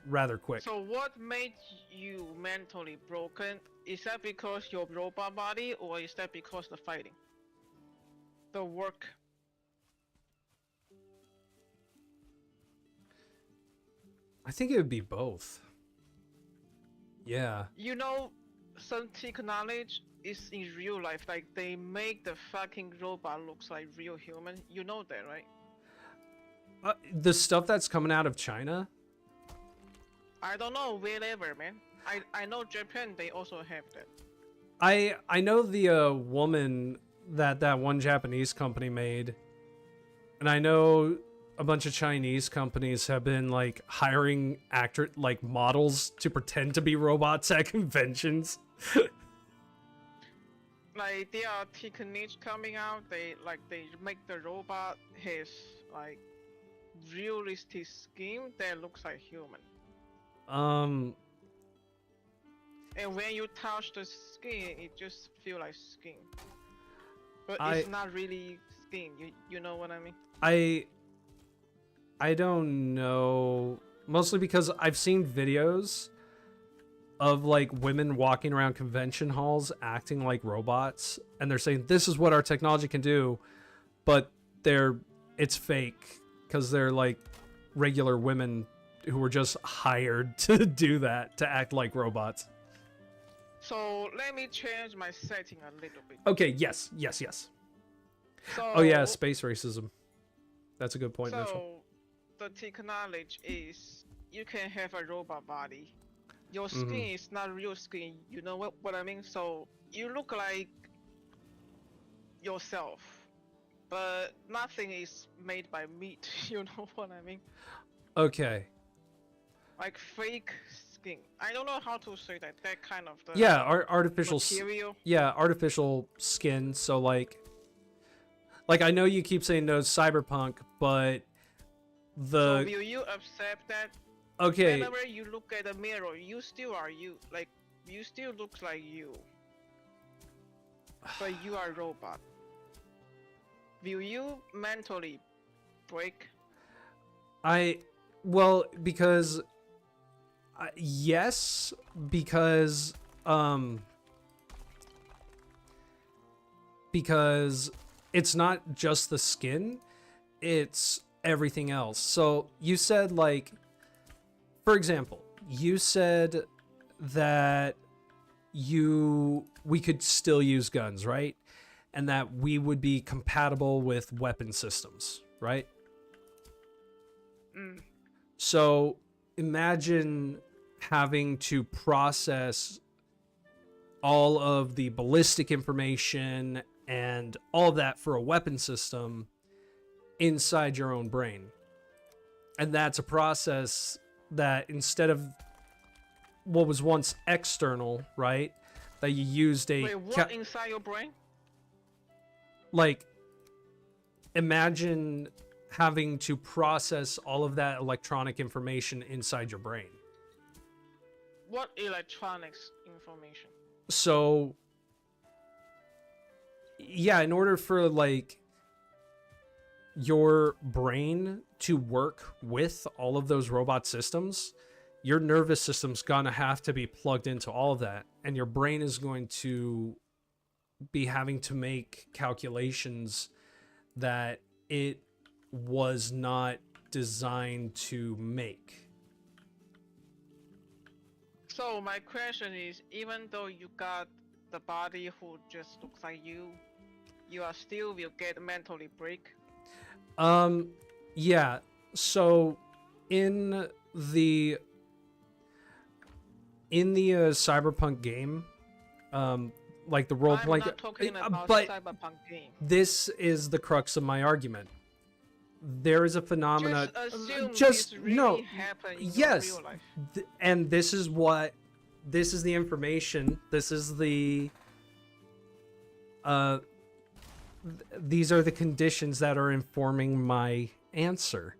rather quick. So what made you mentally broken? Is that because your robot body, or is that because the fighting? The work? I think it would be both. Yeah. You know, some technology is in real life. Like they make the fucking robot looks like real human. You know that, right? The stuff that's coming out of China. I don't know, wherever, man. I know Japan, they also have that. I know the woman that one Japanese company made, and I know a bunch of Chinese companies have been like hiring models to pretend to be robots at conventions. Like there are techniques coming out. They make the robot has like realistic skin that looks like human. And when you touch the skin, it just feel like skin. But it's not really skin. You know what I mean? I don't know. Mostly because I've seen videos of like women walking around convention halls acting like robots, and they're saying this is what our technology can do, but it's fake because they're like regular women who were just hired to do that, to act like robots. So let me change my setting a little bit. Okay, yes, yes, yes. So Oh yeah, space racism. That's a good point, Mitchell. so the technology is you can have a robot body. Your Hmm. skin is not real skin. You know what I mean? So you look like yourself, but nothing is made by meat. You know what I mean? Okay. Like fake skin. I don't know how to say that. That kind of the Yeah, artificial. material. Yeah, artificial skin. So like I know you keep saying no cyberpunk, but So the will you accept that okay, whenever you look at the mirror, you still are you? Like you still look like you, but you are a robot. Will you mentally break? well because yes, because um because it's not just the skin, it's everything else. So you said like, for example, you said that we could still use guns, right? And that we would be compatible with weapon systems, right? Mm. So imagine having to process all of the ballistic information and all of that for a weapon system inside your own brain. And that's a process that instead of what was once external, right? That you used a Wait, what inside your brain? like imagine having to process all of that electronic information inside your brain. What electronics information? So yeah, in order for like your brain to work with all of those robot systems, your nervous system's gonna have to be plugged into all of that, and your brain is going to be having to make calculations that it was not designed to make. So my question is, even though you got the body who just looks like you are still will get mentally break. Yeah. So in the cyberpunk game, like the role I'm playing, not talking about but cyberpunk game. this is the crux of my argument. There is a phenomena. Just assume Just this really no. happen in your Yes, real life. And this is what. This is the information. This is the. These are the conditions that are informing my answer.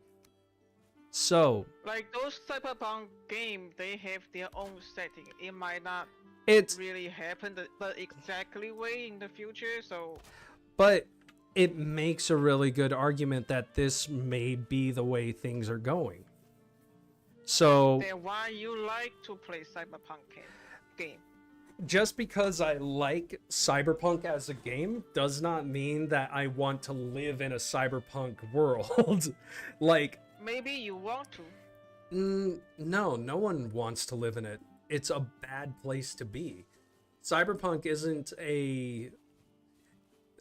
So Like those cyberpunk game, they have their own setting. It might not it's really happen the exactly way in the future. So, but it makes a really good argument that this may be the way things are going. So then why you like to play cyberpunk game? just because I like cyberpunk as a game does not mean that I want to live in a cyberpunk world. Like, Maybe you want to. no one wants to live in it. It's a bad place to be. Cyberpunk isn't a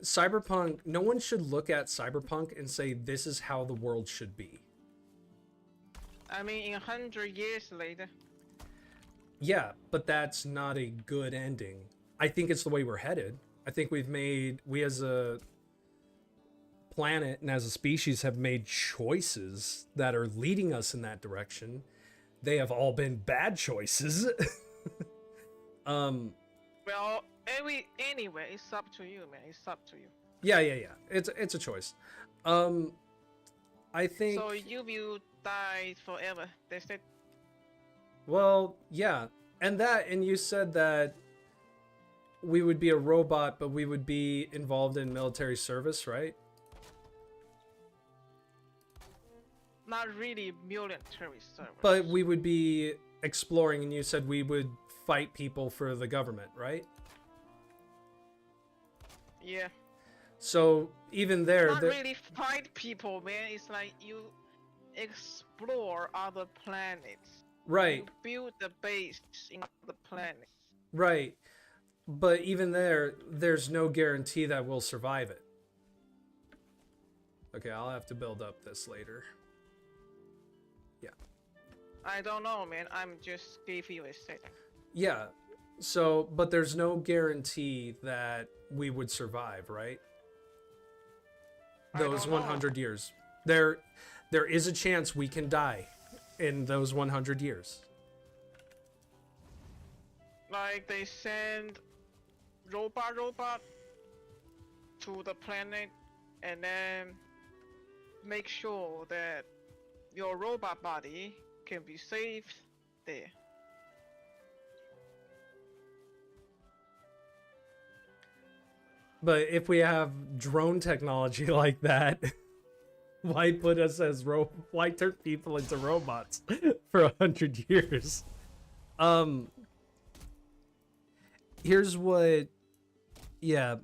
cyberpunk. No one should look at cyberpunk and say this is how the world should be. I mean, in 100 years later. Yeah, but that's not a good ending. I think it's the way we're headed. I think we as a planet and as a species have made choices that are leading us in that direction. They have all been bad choices. Well, anyway, it's up to you, man. It's up to you. Yeah. It's a choice. I think. So you will die forever. That's it. Well, yeah, and you said that we would be a robot, but we would be involved in military service, right? Not really military service. But we would be exploring, and you said we would fight people for the government, right? Yeah. So even there, Not really fight people, man. It's like you explore other planets. right? You build the base in the planet. Right. But even there, there's no guarantee that we'll survive it. Okay, I'll have to build up this later. Yeah. I don't know, man. I'm just give you a setting. Yeah. So, but there's no guarantee that we would survive, right? I Those don't know. 100 years. There is a chance we can die in those 100 years. Like they send robot to the planet and then make sure that your robot body can be saved there. But if we have drone technology like that, why put us as why turn people into robots for 100 years? Here's what, yeah.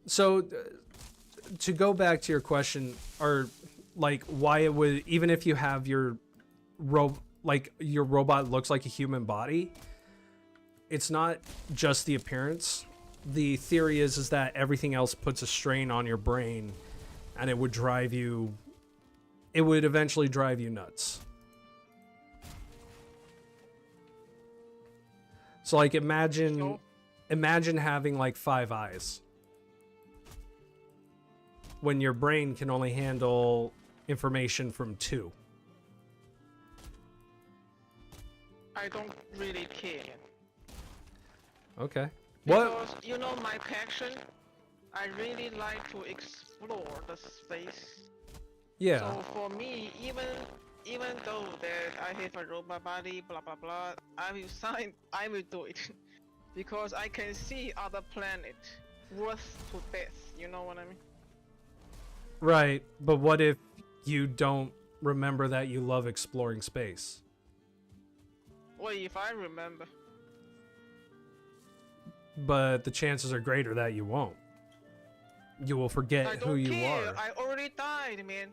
So to go back to your question, or like why it would, even if you have your like your robot looks like a human body, it's not just the appearance. The theory is that everything else puts a strain on your brain, and it would drive you. It would eventually drive you nuts. So like imagine having like 5 eyes when your brain can only handle information from 2. I don't really care. Okay. Because What? you know my passion, I really like to explore the space. Yeah. So for me, even though that I have a robot body, blah blah blah, I will do it. Because I can see other planet worth to death, you know what I mean? Right. But what if you don't remember that you love exploring space? What if I remember? But the chances are greater that you won't. You will forget I who don't you care. are. I already died, man.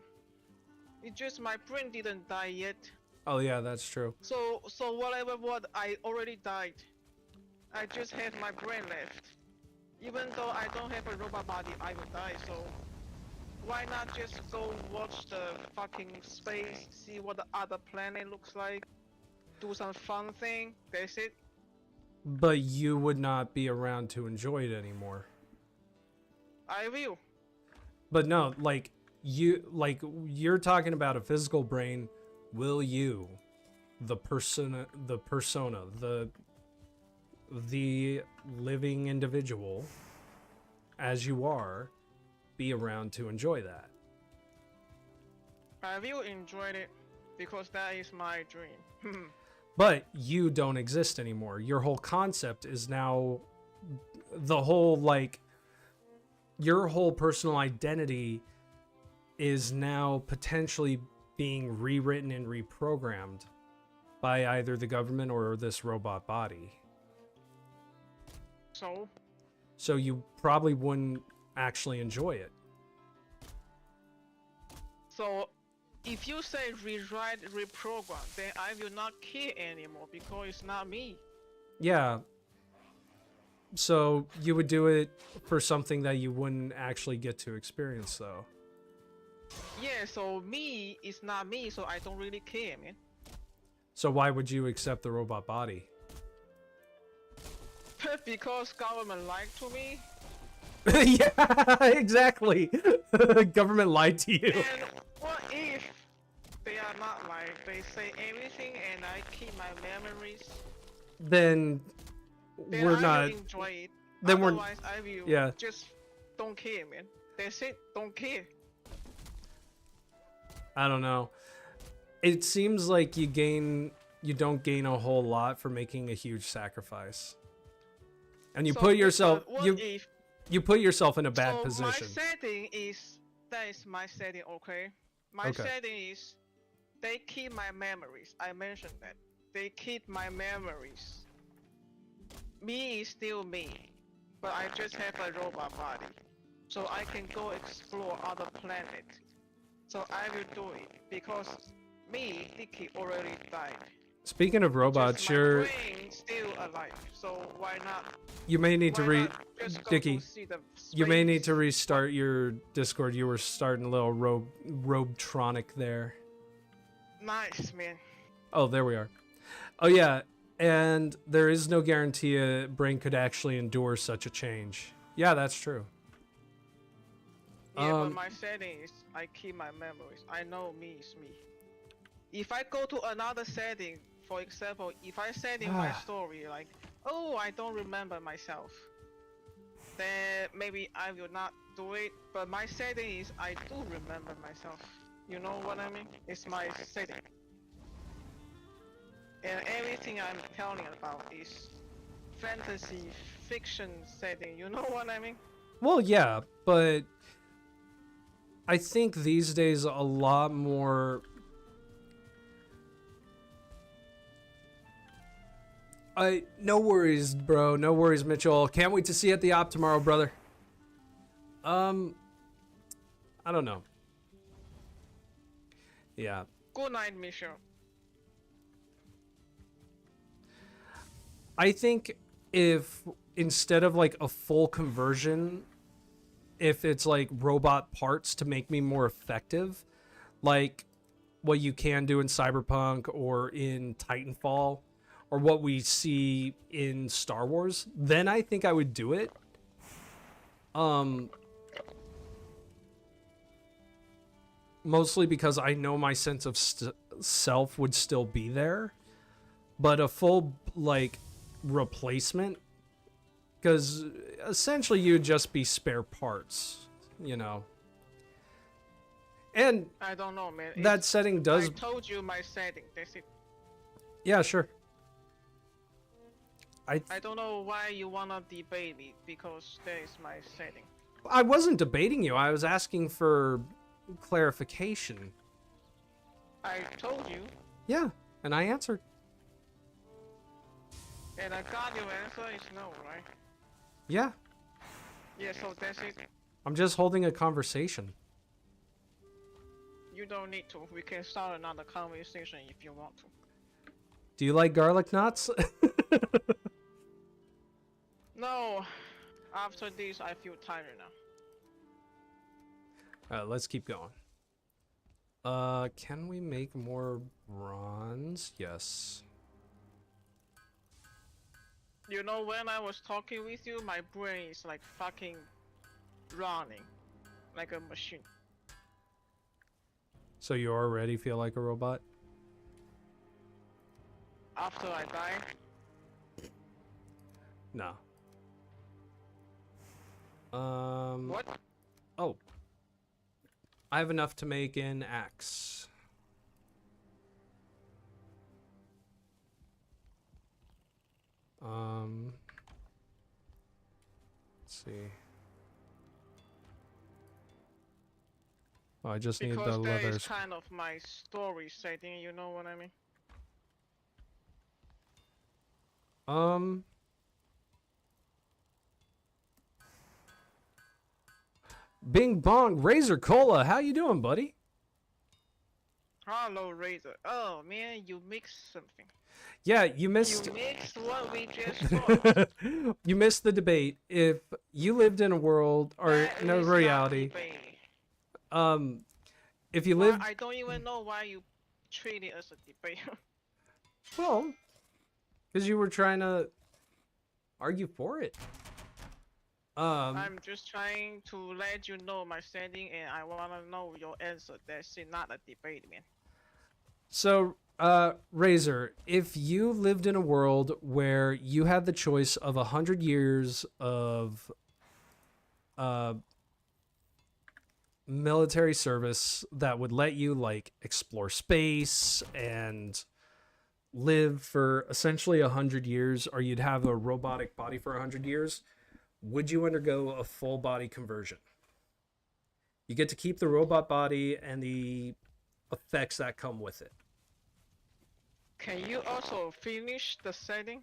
It's just my brain didn't die yet. Oh yeah, that's true. So whatever what I already died. I just have my brain left. Even though I don't have a robot body, I will die, so why not just go watch the fucking space, see what the other planet looks like, do some fun thing, that's it. But you would not be around to enjoy it anymore. I will. But no, like you're talking about a physical brain. Will you, the persona, the living individual, as you are, be around to enjoy that? I will enjoy it because that is my dream. But you don't exist anymore. Your whole concept is now the whole like your whole personal identity is now potentially being rewritten and reprogrammed by either the government or this robot body. So you probably wouldn't actually enjoy it. So if you say rewrite, reprogram, then I will not care anymore because it's not me. Yeah. So you would do it for something that you wouldn't actually get to experience, though. Yeah, so me is not me, so I don't really care, man. So why would you accept the robot body? Because government lied to me. Yeah, exactly. Government lied to you. And what if they are not like they say everything and I keep my memories? Then we're I not. will enjoy it. Then Otherwise, I will yeah. just don't care, man. That's it. Don't care. I don't know. It seems like you don't gain a whole lot for making a huge sacrifice. And you So put yourself if you put yourself in a bad so position. my setting is that is my setting, okay? My Okay. setting is they keep my memories. I mentioned that. They keep my memories. Me is still me, but I just have a robot body. So I can go explore other planets. So I will do it because me, Dicky, already died. Speaking of robots, Just my sure, brain still alive, so why not? you may need to Why not just go to Dickie, see the you may need space? to restart your Discord. You were starting a little robetronic there. Nice, man. Oh, there we are. Oh yeah, and there is no guarantee a brain could actually endure such a change. Yeah, that's true. Yeah, but my setting is I keep my memories. I know me is me. If I go to another setting, for example, if I set in my story like, oh, I don't remember myself, then maybe I will not do it. But my setting is I do remember myself. You know what I mean? It's my setting. And everything I'm telling about is fantasy fiction setting. You know what I mean? Well, yeah, but I think these days a lot more. No worries, bro. No worries, Mitchell. Can't wait to see you at the op tomorrow, brother. I don't know. Yeah. Good night, Michelle. I think if instead of like a full conversion, if it's like robot parts to make me more effective, like what you can do in Cyberpunk or in Titanfall or what we see in Star Wars, then I think I would do it. Mostly because I know my sense of self would still be there, but a full like replacement, because essentially you'd just be spare parts, you know. And I don't know, man. that setting does. I told you my setting. That's it. Yeah, sure. I don't know why you wanna debate it because that is my setting. I wasn't debating you. I was asking for clarification. I told you, Yeah, and I answered. and I got your answer is no, right? Yeah, Yeah, so that's it. I'm just holding a conversation. You don't need to. We can start another conversation if you want to. Do you like garlic knots? No, after this I feel tired now. Let's keep going. Can we make more bronze? Yes. You know, when I was talking with you, my brain is like fucking running, like a machine. So you already feel like a robot? After I die? No. What? Oh. I have enough to make an axe. Let's see. Oh, I just need the Because that leather. is kind of my story setting, you know what I mean? Bing Bong Razor Cola, how you doing, buddy? Hello, Razor. Oh man, you mixed something. Yeah, you missed. You mixed what we just talked. You missed the debate. If you lived in a world or That in a is reality, not debate. if you Well, lived, I don't even know why you treat it as a debate. well, because you were trying to argue for it. I'm just trying to let you know my standing, and I wanna know your answer. That's it, not a debate, man. So, Razor, if you lived in a world where you had the choice of 100 years of military service that would let you like explore space and live for essentially 100 years, or you'd have a robotic body for 100 years, would you undergo a full body conversion? You get to keep the robot body and the effects that come with it. Can you also finish the setting?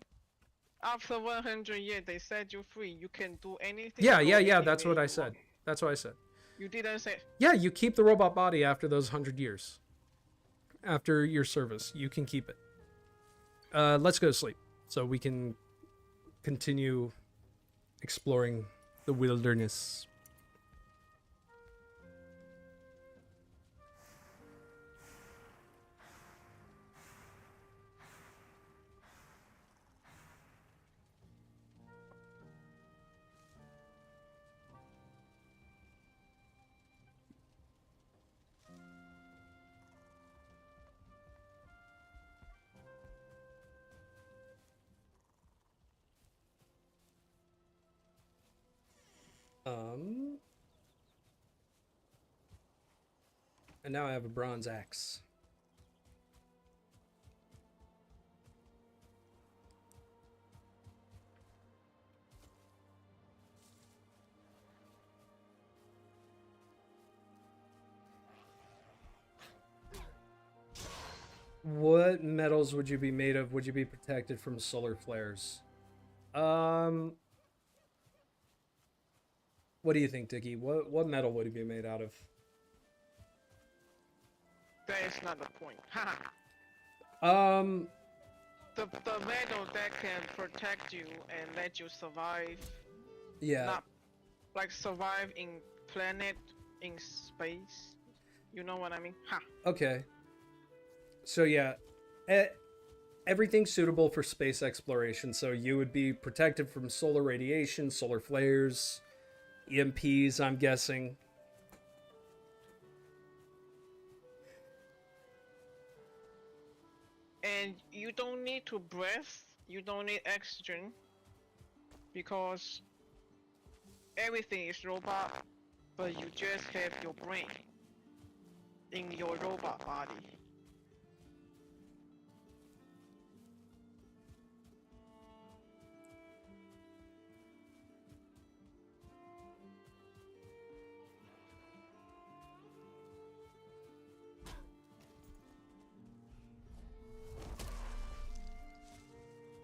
After 100 years, they set you free. You can do anything. Yeah, go yeah, yeah. anywhere That's what you I said. want. That's what I said. You didn't say. Yeah, you keep the robot body after those 100 years. After your service, you can keep it. let's go to sleep so we can continue exploring the wilderness. And now I have a bronze axe. What metals would you be made of? Would you be protected from solar flares? Um, what do you think, Dickie? What metal would he be made out of? That is not the point. Um, the metal that can protect you and let you survive. yeah. Not like survive in planet in space. You know what I mean? Ha. Okay. So yeah, e- everything suitable for space exploration. So you would be protected from solar radiation, solar flares, EMPs, I'm guessing. And you don't need to breathe. You don't need oxygen because everything is robot, but you just have your brain in your robot body.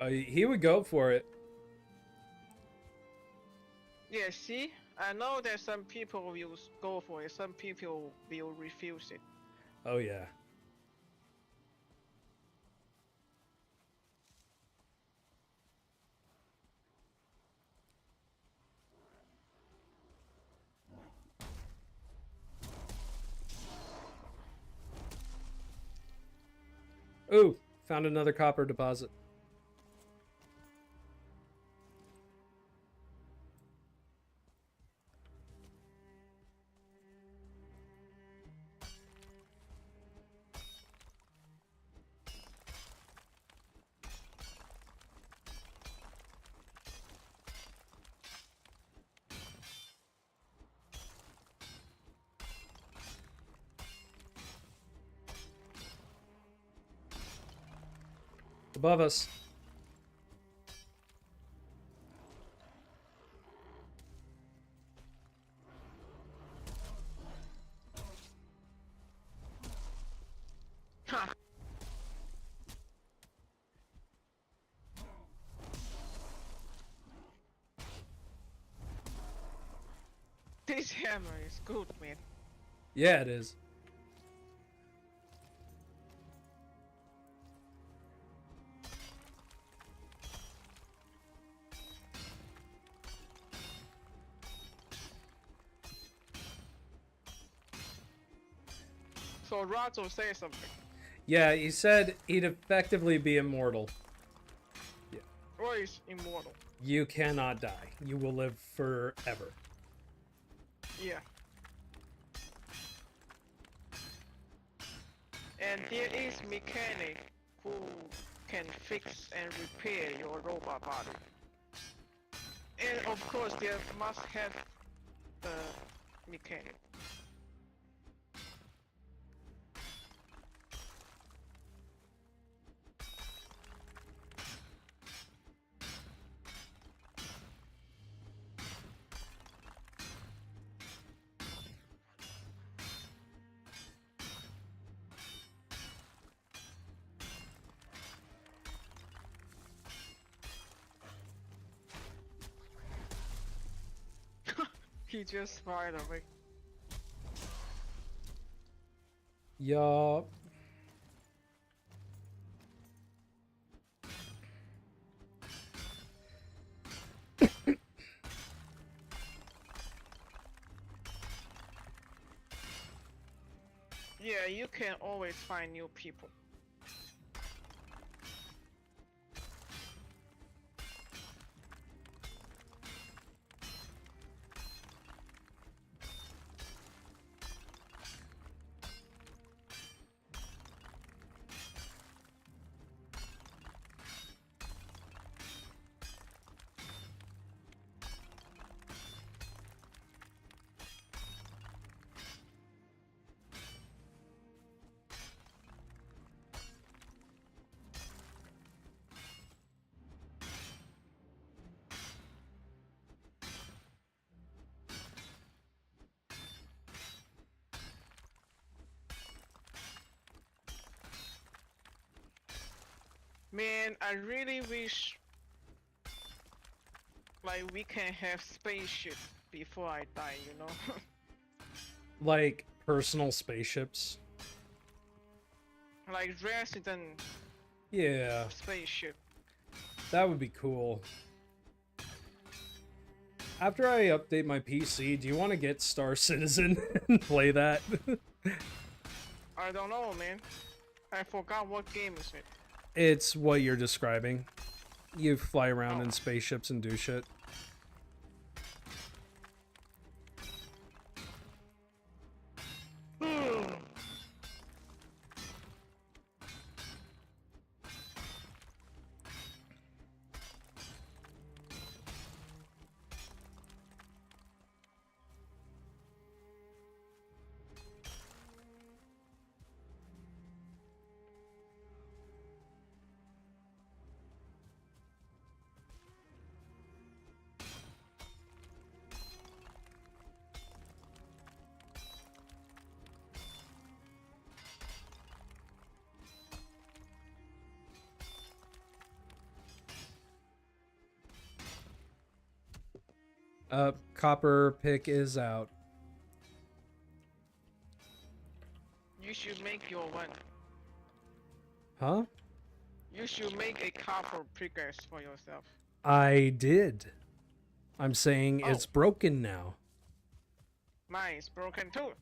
He would go for it. Yeah, see? I know that some people will go for it, some people will refuse it. Oh yeah. Ooh, found another copper deposit. Above us. Ha! This hammer is good, man. Yeah, it is. So Razo say something. Yeah, he said he'd effectively be immortal. Roy is immortal. You cannot die. You will live forever. Yeah. And there is mechanic who can fix and repair your robot body. And of course there must have the mechanic. He just fired away. Yup. Yeah, you can always find new people. Man, I really wish like we can have spaceship before I die, you know? Like personal spaceships. Like resident Yeah, spaceship. that would be cool. After I update my PC, do you want to get Star Citizen and play that? I don't know, man. I forgot what game is it. It's what you're describing. You fly around Oh. in spaceships and do shit. Copper pick is out. You should make your one. Huh? You should make a copper pickaxe for yourself. I did. I'm saying Oh. it's broken now. Mine's broken too.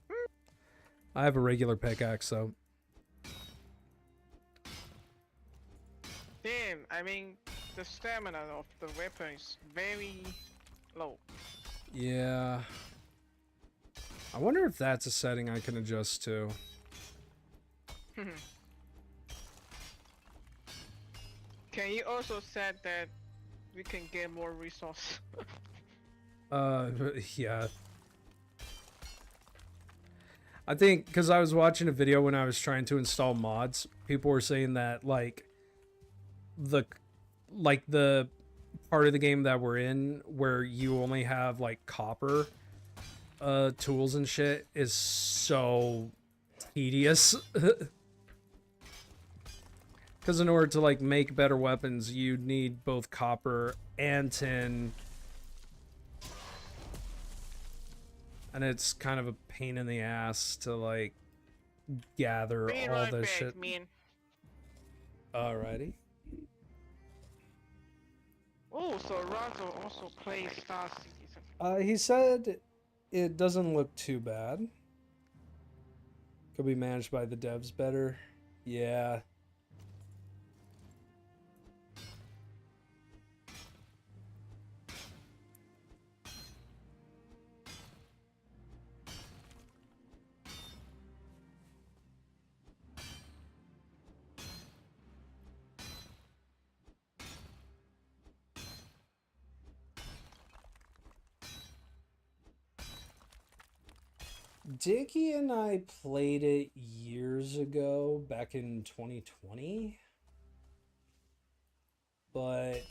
I have a regular pickaxe, so. Damn, I mean, the stamina of the weapon is very low. Yeah. I wonder if that's a setting I can adjust to. Can you also set that we can get more resources? Yeah. I think because I was watching a video when I was trying to install mods, people were saying that the part of the game that we're in where you only have like copper tools and shit is so tedious. Because in order to like make better weapons, you need both copper and tin. And it's kind of a pain in the ass to like gather Be all right this back, shit. man. Alrighty. Oh, so Razo also plays Star Citizen. He said it doesn't look too bad. Could be managed by the devs better. Yeah. Dickie and I played it years ago, back in 2020. But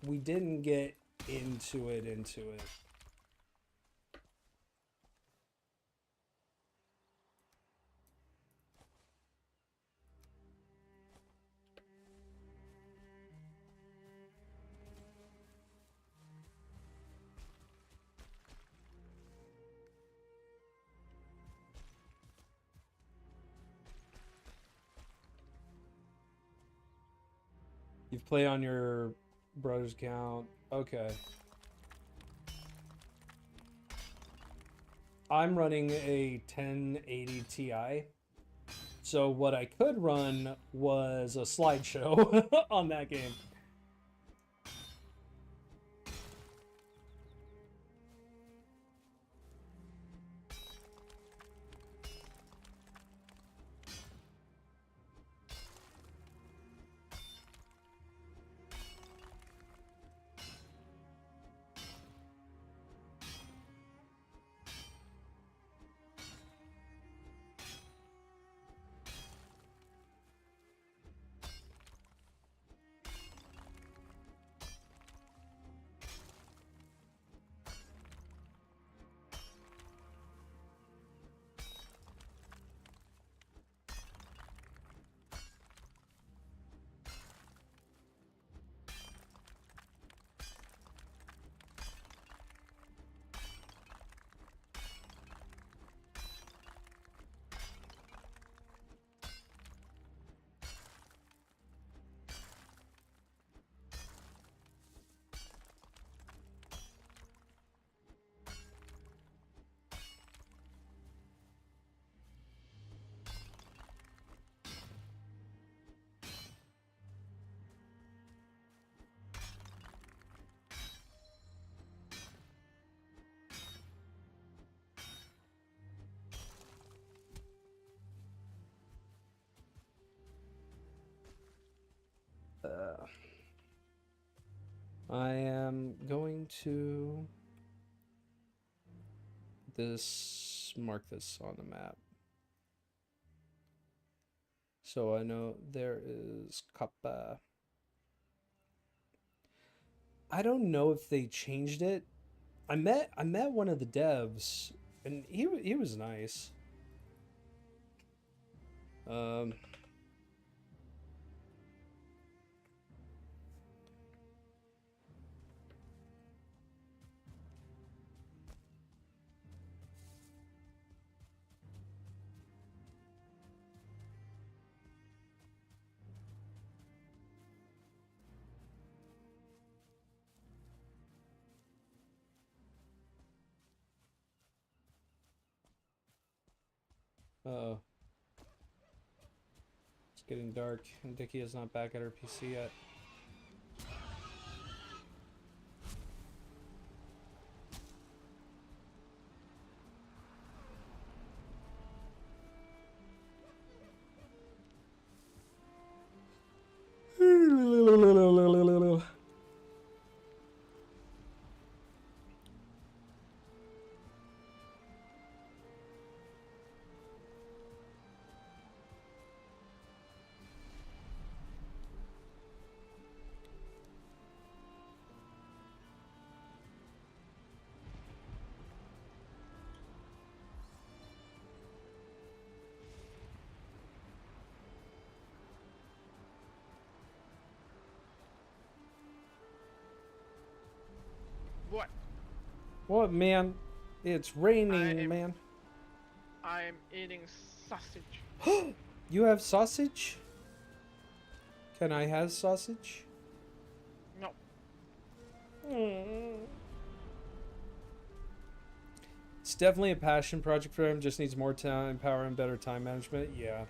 we didn't get into it. You've played on your brother's account. Okay. I'm running a 1080 Ti. So what I could run was a slideshow on that game. I am going to mark this on the map. So I know there is Kappa. I don't know if they changed it. I met one of the devs, and he was nice. Um, uh, it's getting dark, and Dickie is not back at her PC yet. What? What, man? It's raining, man. I'm eating sausage. You have sausage? Can I have sausage? No. It's definitely a passion project for him. Just needs more time, power, and better time management. Yeah.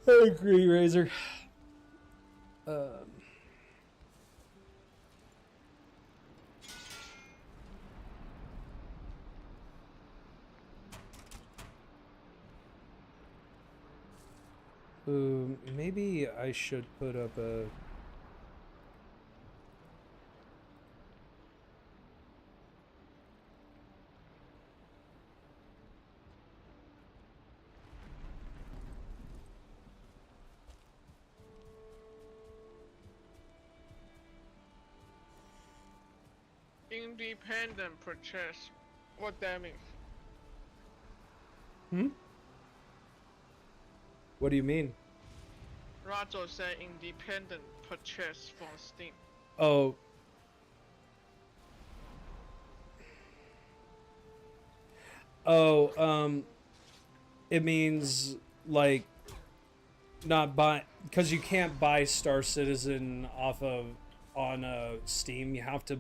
I agree, Razor. Maybe I should put up a... Independent purchase. What that means? Hmm? What do you mean? Rajo said independent purchase from Steam. Oh. Oh, it means, like, not buy... Because you can't buy Star Citizen on Steam. You have to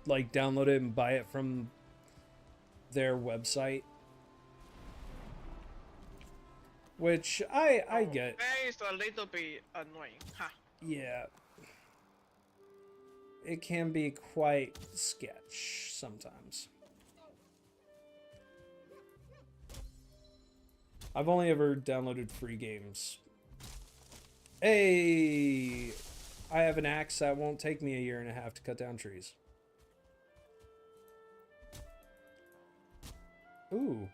like download it and buy it from their website. Which I get. That is a little bit annoying, huh? Yeah. It can be quite sketch sometimes. I've only ever downloaded free games. Hey! I have an axe that won't take me a year and a half to cut down trees. Ooh.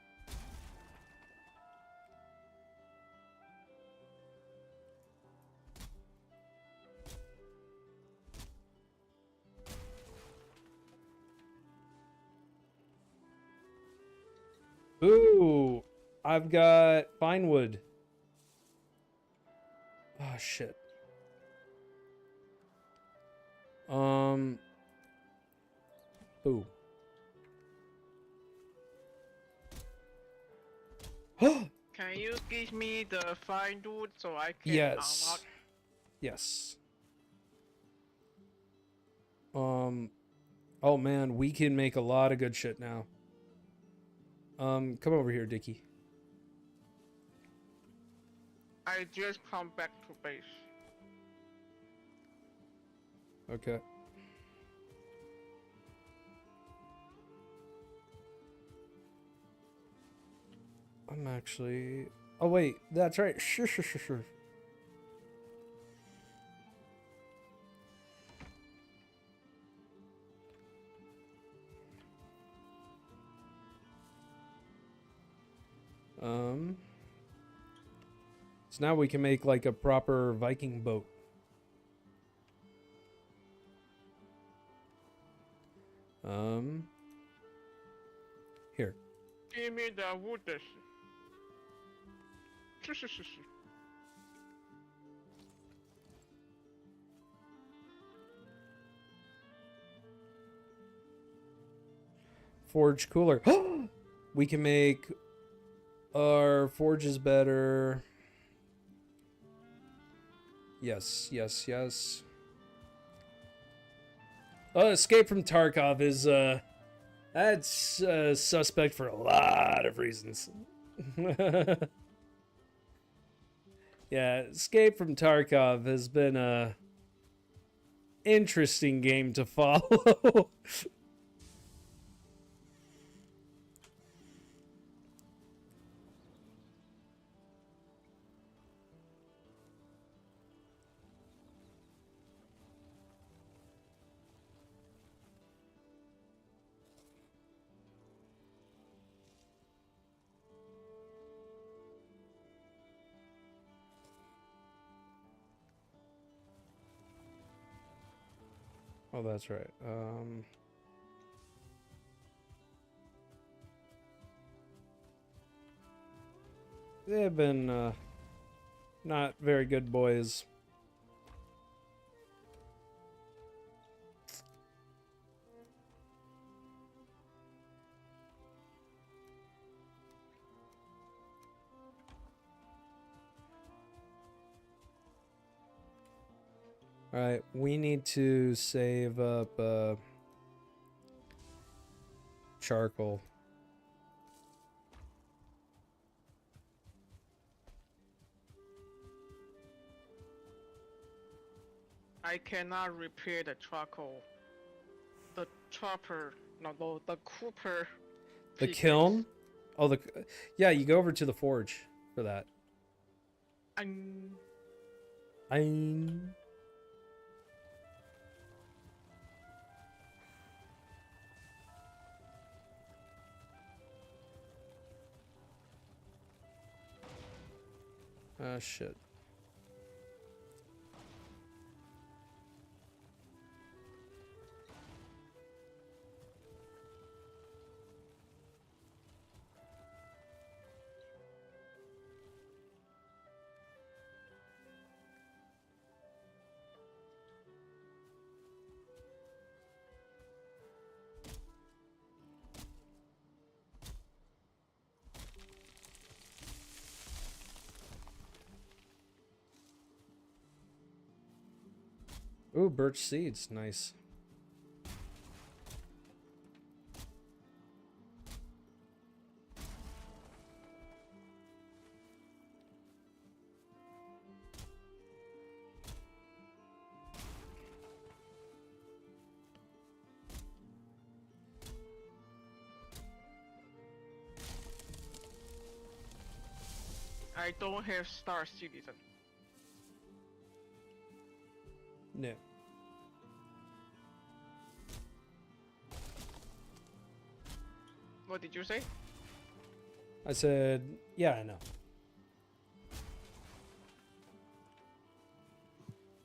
Ooh, I've got fine wood. Oh shit. Ooh. Can you give me the fine wood so I can unlock? Yes. Yes. Oh man, we can make a lot of good shit now. Come over here, Dickie. I just come back to base. Okay. I'm actually... Oh wait, that's right. Sure. So now we can make like a proper Viking boat. Here. Give me the wood. Forge cooler. We can make our forges better. Yes. Escape from Tarkov is that's suspect for a lot of reasons. Yeah, Escape from Tarkov has been a interesting game to follow. Oh, that's right. They've been not very good boys. Alright, we need to save up charcoal. I cannot repair the charcoal. The chopper, no, the cooper. The pickaxe. kiln? Oh, yeah, you go over to the forge for that. I'm Ah, shit. Ooh, birch seeds. Nice. I don't have Star Citizen. No. What did you say? I said, yeah, I know.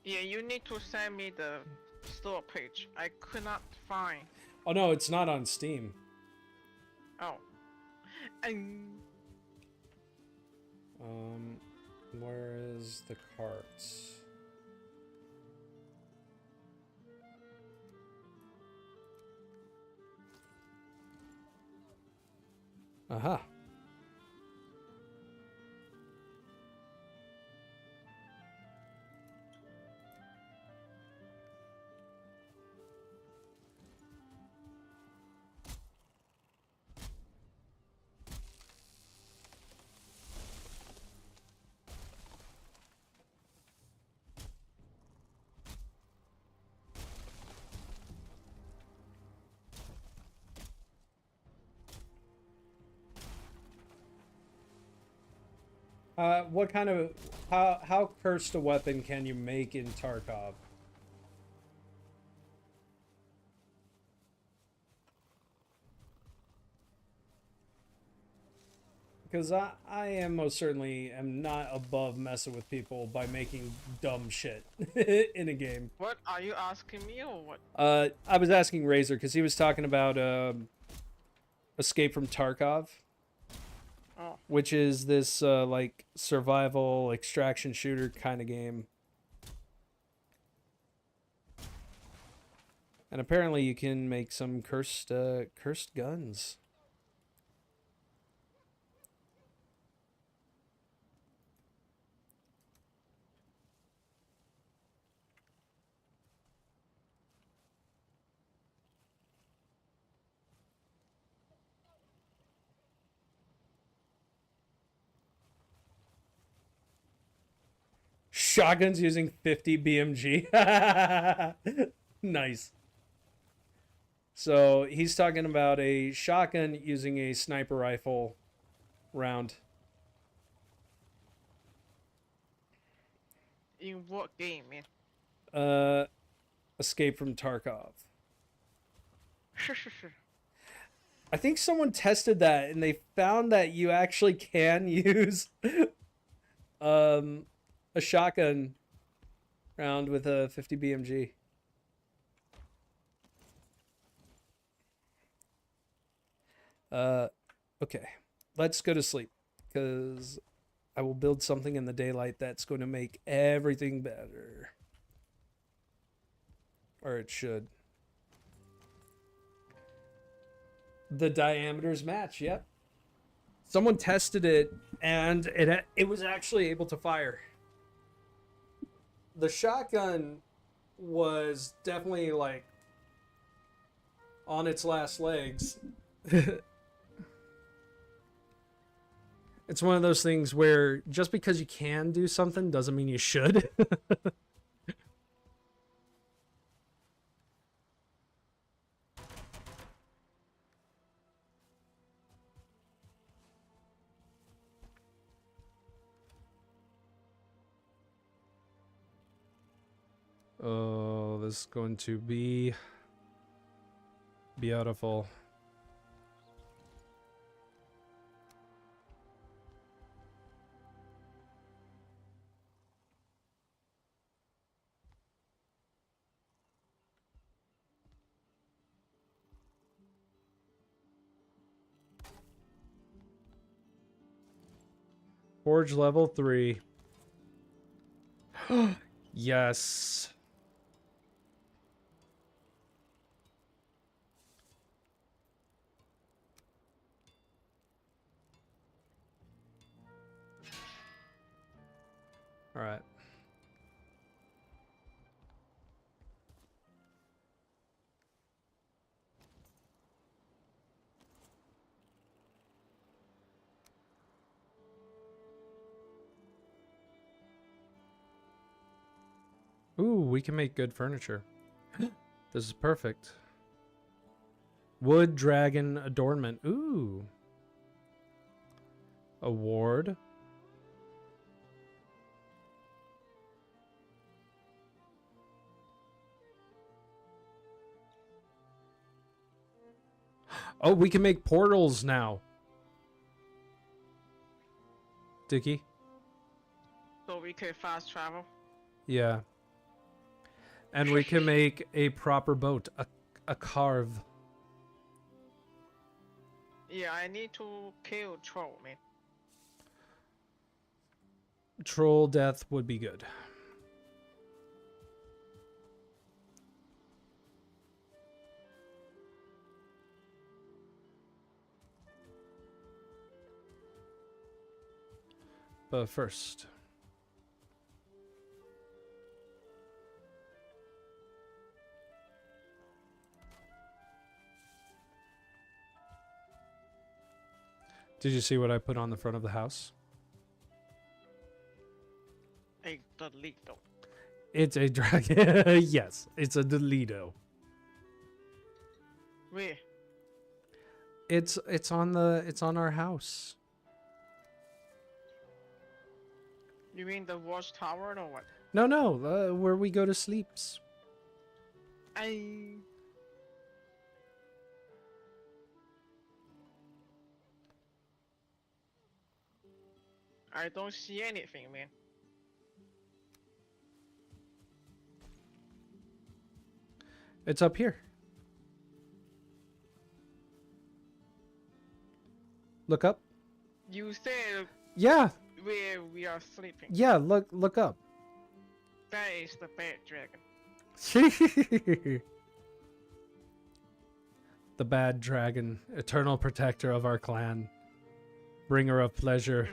Yeah, you need to send me the store page. I could not find. Oh no, it's not on Steam. Oh. And Where is the carts? Aha. What kind of how cursed a weapon can you make in Tarkov? Because I am most certainly am not above messing with people by making dumb shit in a game. what are you asking me or what? I was asking Razor because he was talking about Escape from Tarkov, Oh. which is this like survival extraction shooter kind of game. And apparently you can make some cursed guns. Shotguns using 50 BMG. Nice. So he's talking about a shotgun using a sniper rifle round. In what game, man? Escape from Tarkov. Sure, sure, sure. I think someone tested that and they found that you actually can use a shotgun round with a 50 BMG. Okay. Let's go to sleep because I will build something in the daylight that's going to make everything better. Or it should. The diameters match, yep. Someone tested it and it was actually able to fire. The shotgun was definitely like on its last legs. It's one of those things where just because you can do something doesn't mean you should. Oh, this is going to be beautiful. Forge level 3. Yes. All right. Ooh, we can make good furniture. This is perfect. Wood dragon adornment. Ooh. Award. Oh, we can make portals now. Dickie? So we can fast travel. Yeah. And we can make a proper boat, a carve. Yeah, I need to kill troll, man. Troll death would be good. But first, did you see what I put on the front of the house? A Dolido. It's a dragon. Yes, it's a Dolido. Where? It's on our house. You mean the watchtower or what? No, where we go to sleeps. I don't see anything, man. It's up here. Look up. You said Yeah, where we are sleeping. yeah. Look up. That is the bad dragon. The bad dragon, eternal protector of our clan, bringer of pleasure.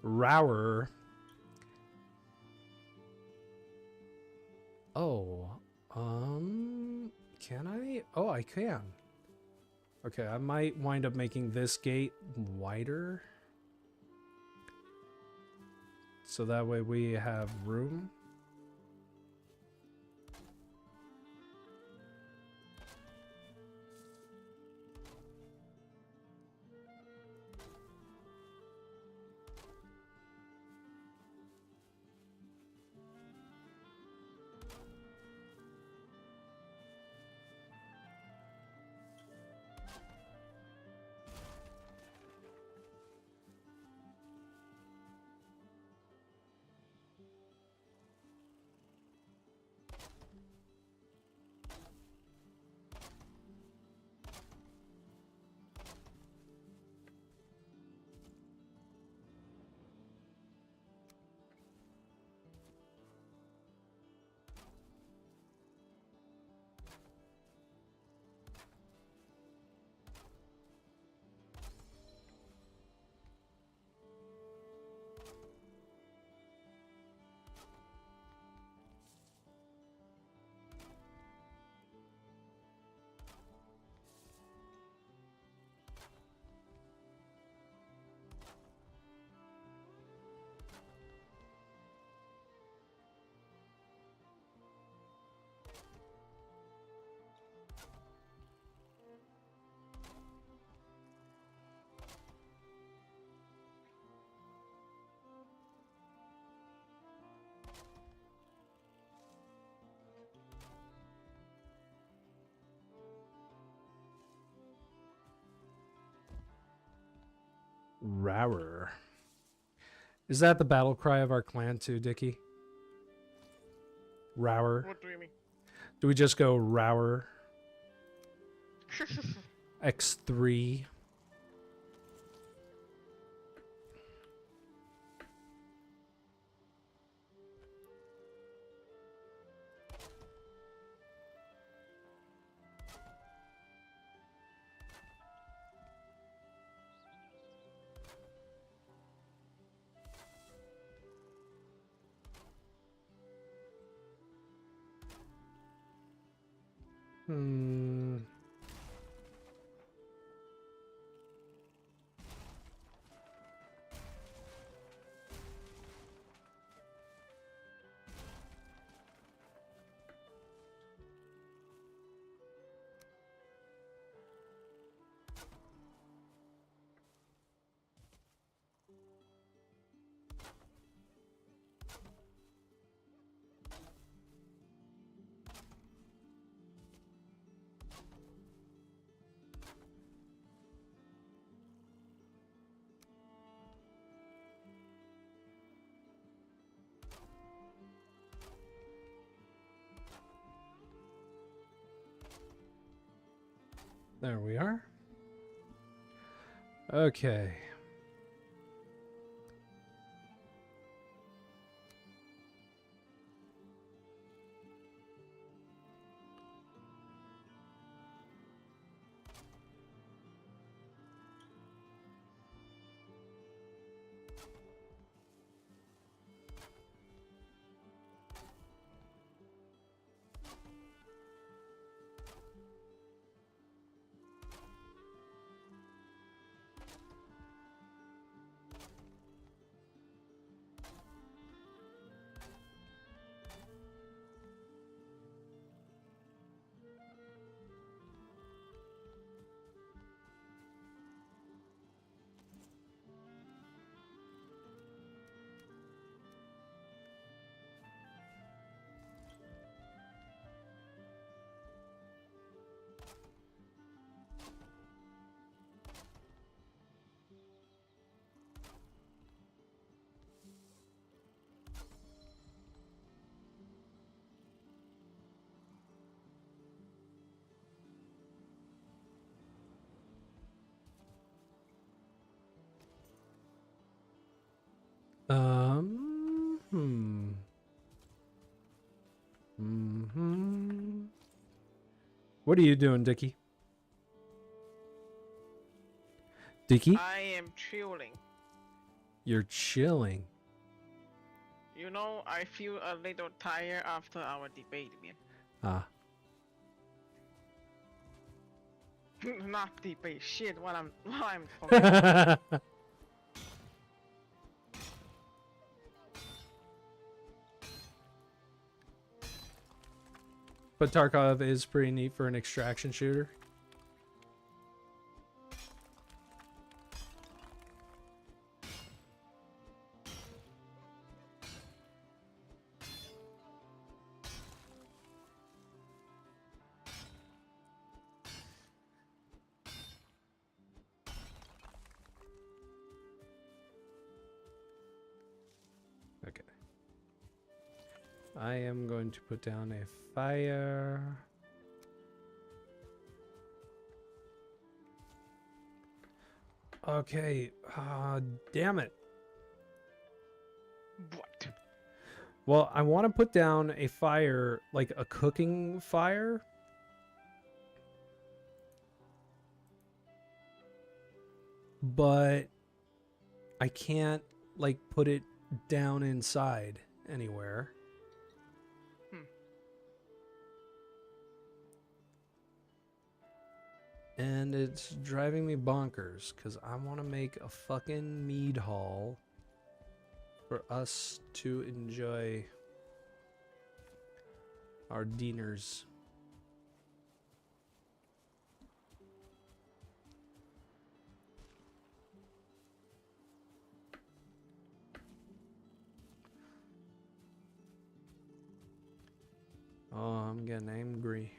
Rower. Oh, can I? Oh, I can. Okay, I might wind up making this gate wider. So that way we have room. Rower. Is that the battle cry of our clan too, Dickie? Rower. What do you mean? Do we just go Rower? X3. Hmm. There we are. Okay. Hmm. What are you doing, Dickie? Dickie? I am chilling. You're chilling. You know, I feel a little tired after our debate, man. Ah. Not debate. Shit, what I'm talking about. But Tarkov is pretty neat for an extraction shooter. Okay. I am going to put down a fire. Okay. Damn it. What? Well, I want to put down a fire, like a cooking fire. But I can't, like, put it down inside anywhere. And it's driving me bonkers because I want to make a fucking mead hall for us to enjoy our dinners. Oh, I'm getting angry.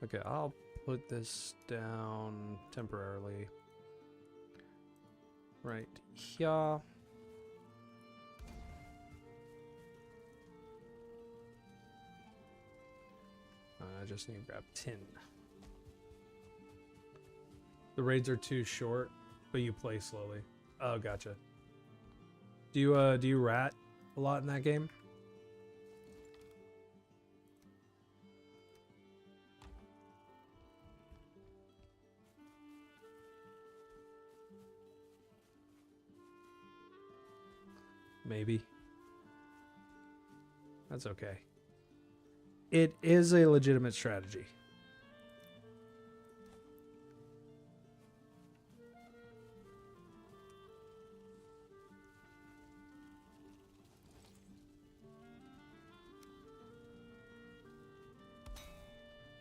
Okay, I'll put this down temporarily. Right here. I just need to grab tin. The raids are too short, but you play slowly. Oh, gotcha. Do you rat a lot in that game? Maybe. That's okay. It is a legitimate strategy.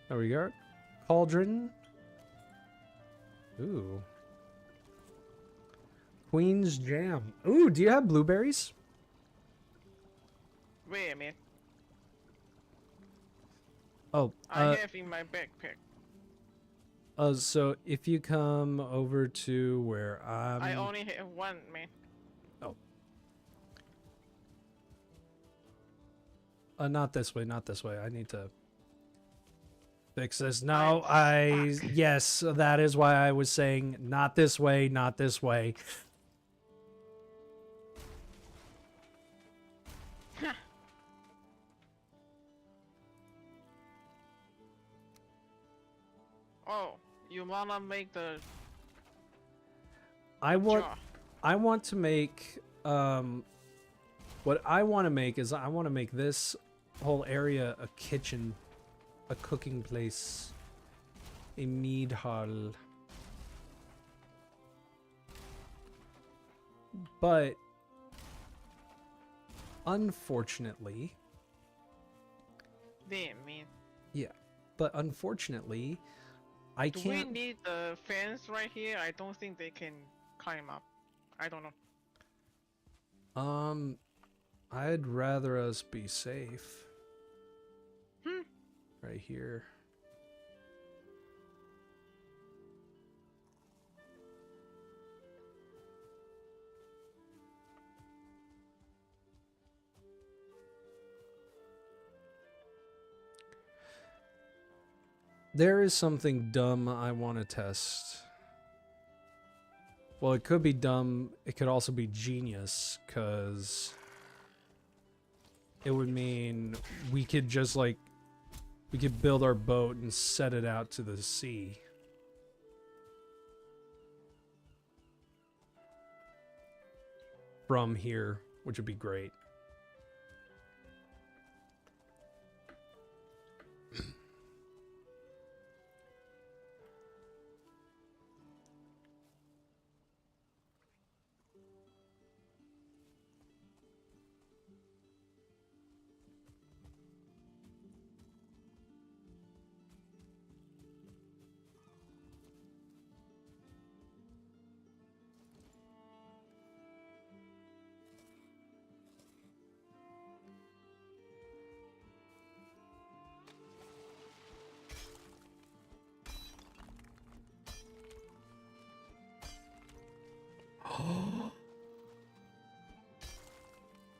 There we go. Cauldron. Ooh. Queen's Jam. Ooh, do you have blueberries? Wait a minute. Oh, I have in my backpack. So if you come over to where I only have one, man. Oh. Not this way, not this way. I need to fix this. No, I'm stuck. yes, that is why I was saying not this way, not this way. Oh, you wanna make the I want jar? I want to make what I want to make is I want to make this whole area a kitchen, a cooking place, a mead hall. But unfortunately, Damn, man. yeah, but unfortunately, I Do we can't. need the fence right here? I don't think they can climb up. I don't know. I'd rather us be safe. Hmm. Right here. There is something dumb I want to test. Well, it could be dumb. It could also be genius, because it would mean we could just, like, we could build our boat and set it out to the sea. From here, which would be great.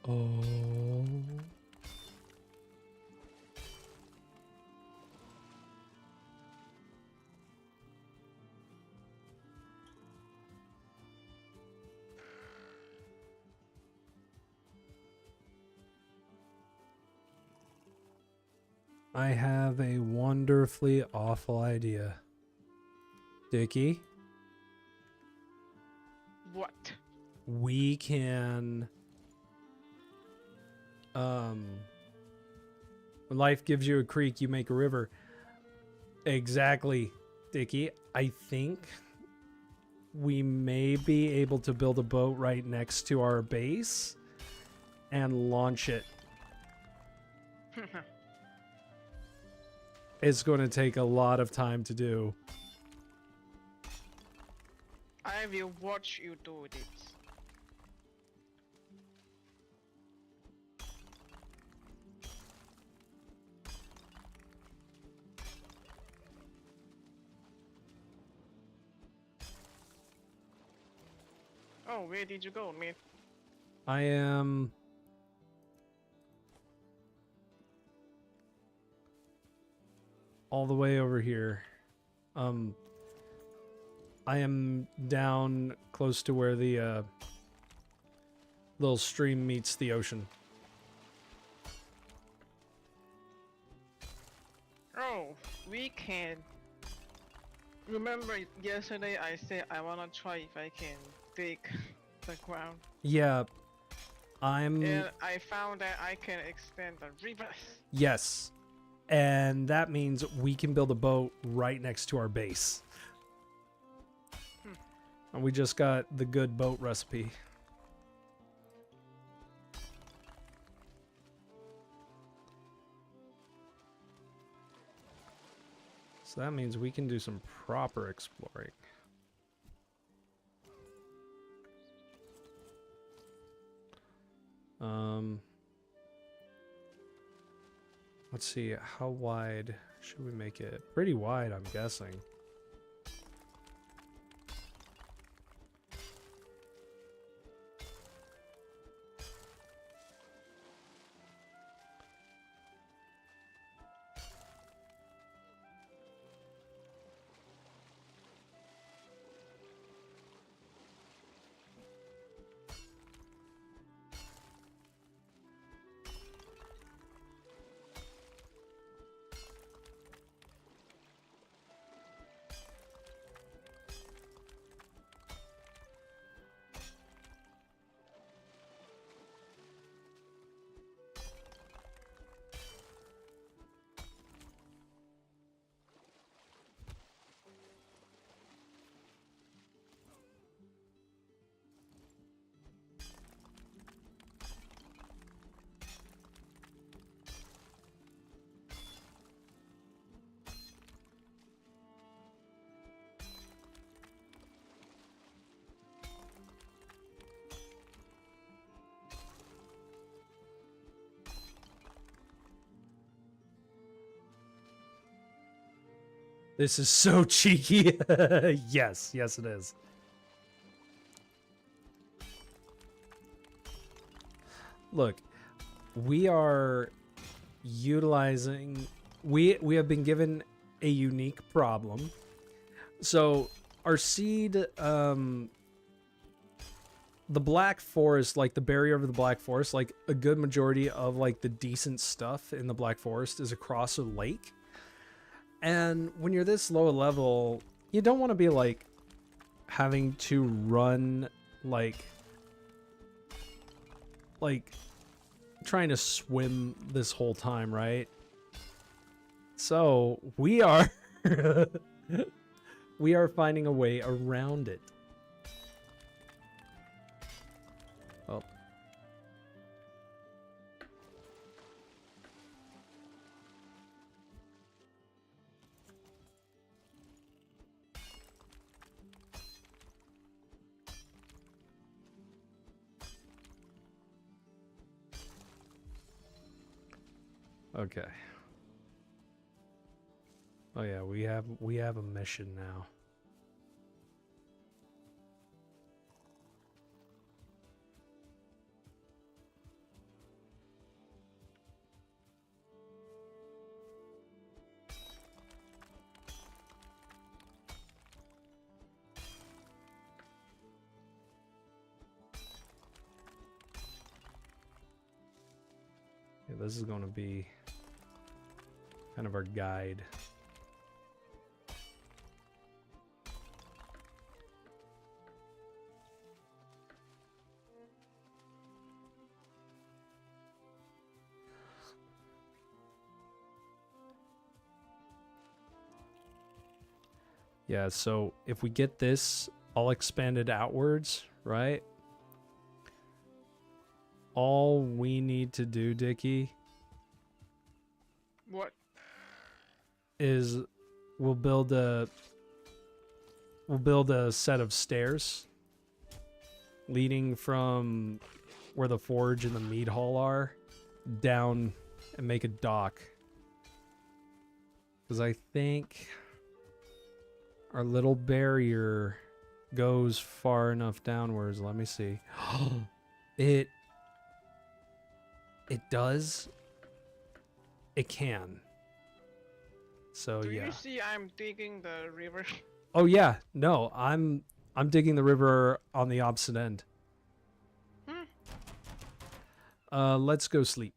Oh. I have a wonderfully awful idea. Dickie, What? we can when life gives you a creek, you make a river. Exactly, Dickie. I think we may be able to build a boat right next to our base and launch it. It's going to take a lot of time to do. I will watch you do this. Oh, where did you go, man? I am all the way over here. I am down close to where the little stream meets the ocean. Oh, we can. Remember yesterday I said I wanna try if I can dig the ground. Yeah, I'm... And I found that I can extend the rivers. Yes. And that means we can build a boat right next to our base. And we just got the good boat recipe. So that means we can do some proper exploring. Let's see, how wide should we make it? Pretty wide, I'm guessing. This is so cheeky. Yes, yes it is. Look, we are utilizing we have been given a unique problem. So our seed the Black Forest, like the barrier of the Black Forest, like a good majority of like the decent stuff in the Black Forest is across a lake. And when you're this low level, you don't want to be like having to run like trying to swim this whole time, right? So we are we are finding a way around it. Oh. Okay. Oh yeah, we have a mission now. Yeah, this is going to be kind of our guide. Yeah, so if we get this all expanded outwards, right? All we need to do, Dickie, What? is we'll build a set of stairs leading from where the forge and the meat hall are down and make a dock. Because I think our little barrier goes far enough downwards. Let me see. It does. It can. So Do yeah. you see I'm digging the river? Oh yeah. No, I'm digging the river on the opposite end. Let's go sleep.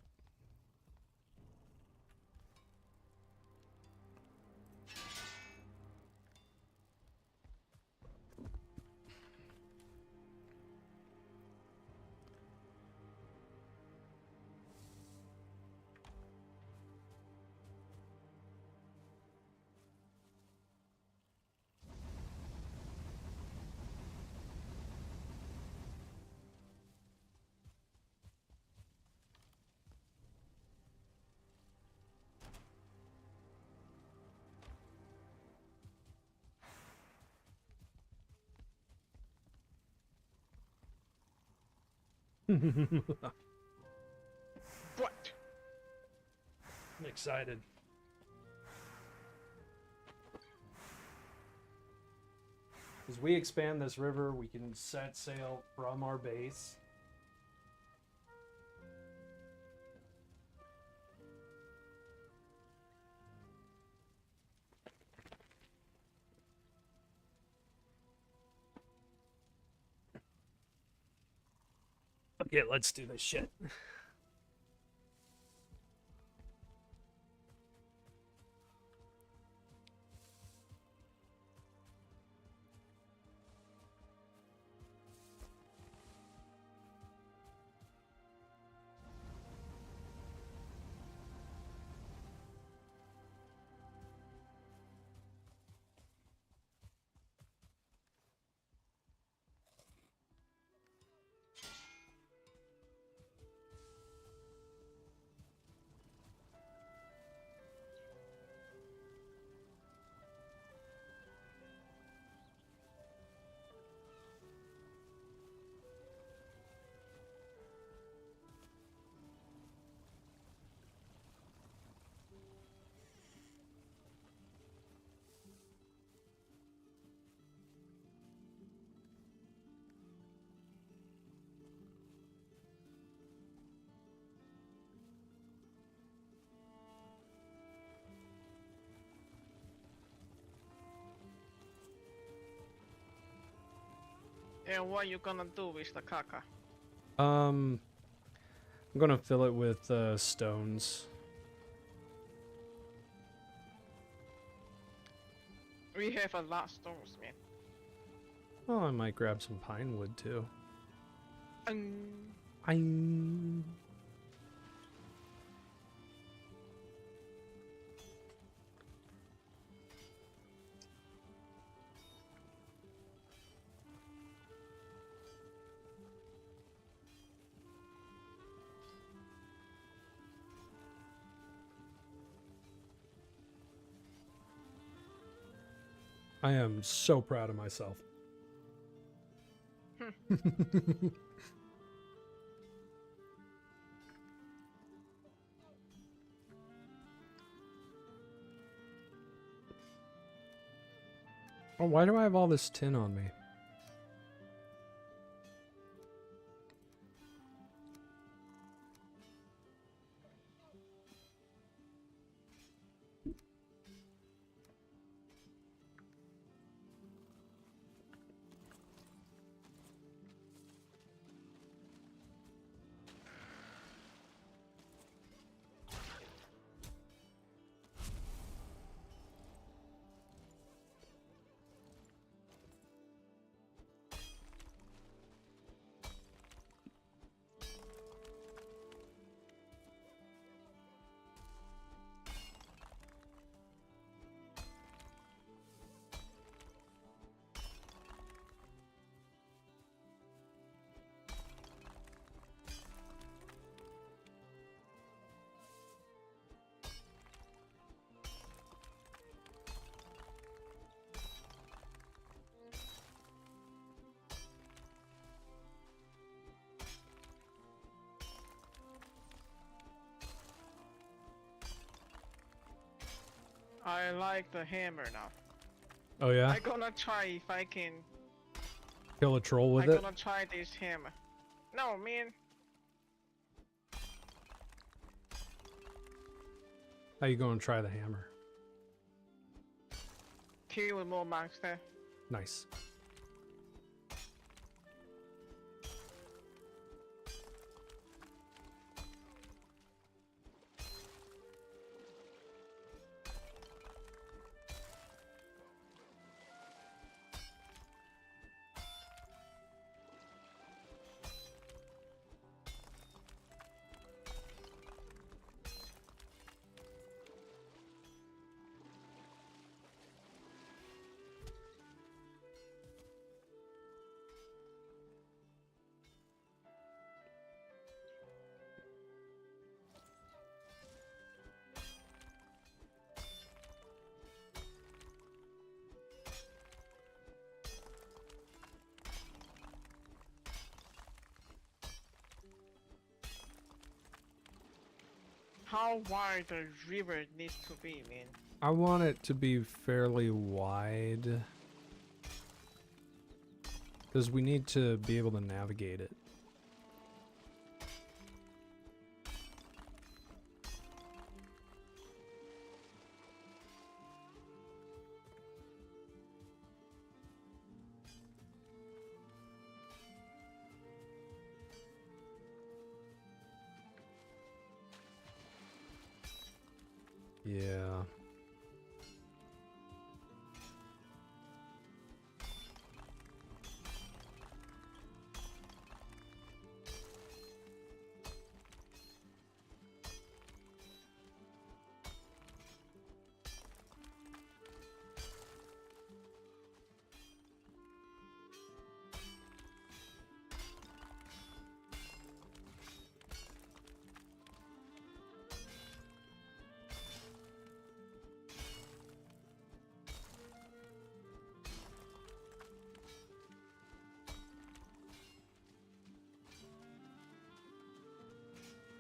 What? I'm excited. As we expand this river, we can set sail from our base. Okay, let's do this shit. And what you gonna do with the caca? I'm gonna fill it with stones. We have a lot of stones, man. Well, I might grab some pine wood too. Um, I. I am so proud of myself. Oh, why do I have all this tin on me? I like the hammer now. Oh yeah? I'm gonna try if I can. Kill a troll with I'm it? gonna try this hammer. No, man. How you gonna try the hammer? Kill more monster. Nice. How wide the river needs to be, man. I want it to be fairly wide. Because we need to be able to navigate it. Yeah.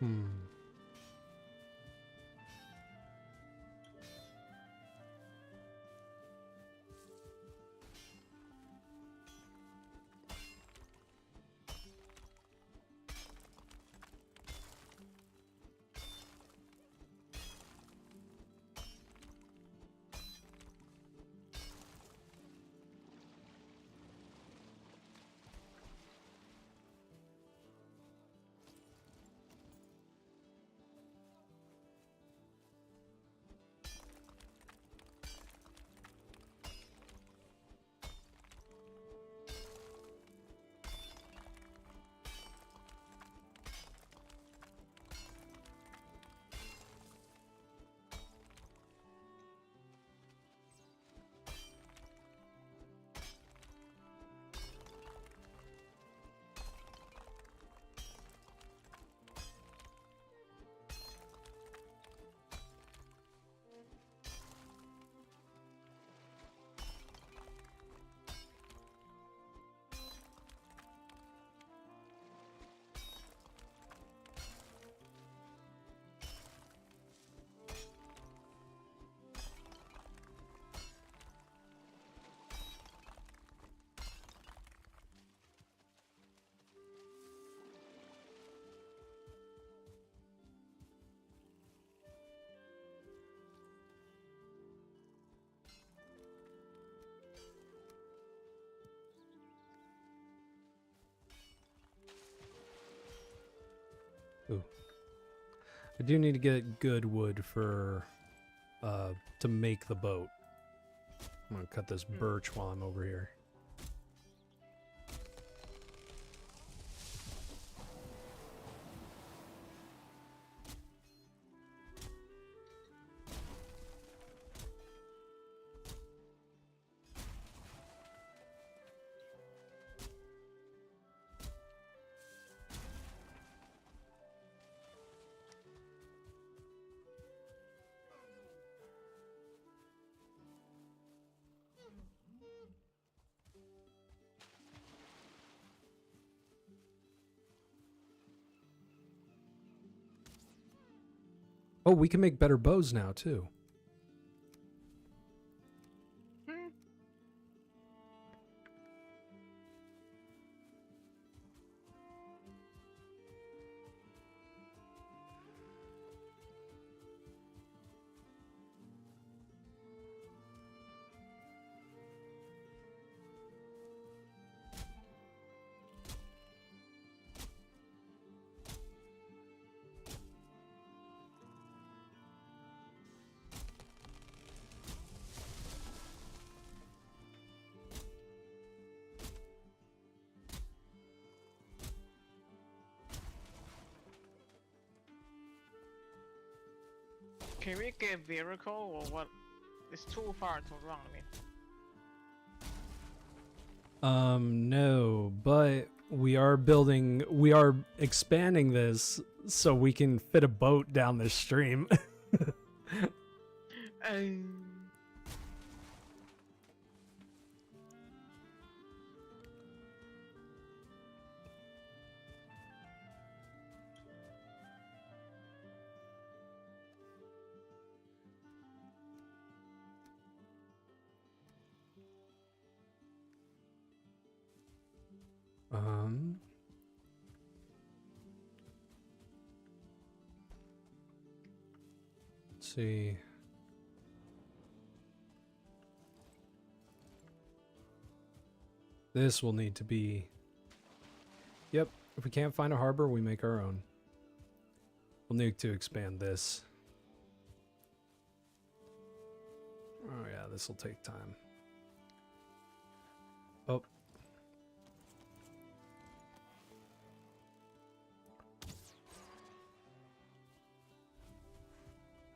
Hmm. I do need to get good wood for to make the boat. I'm gonna cut this birch while I'm over here. Oh, we can make better bows now too. Hmm. Can we get vehicle or what? It's too far to run. No, but we are expanding this so we can fit a boat down this stream. Um, Um, let's see. This will need to be... Yep, if we can't find a harbor, we make our own. We'll need to expand this. Oh yeah, this will take time. Oh.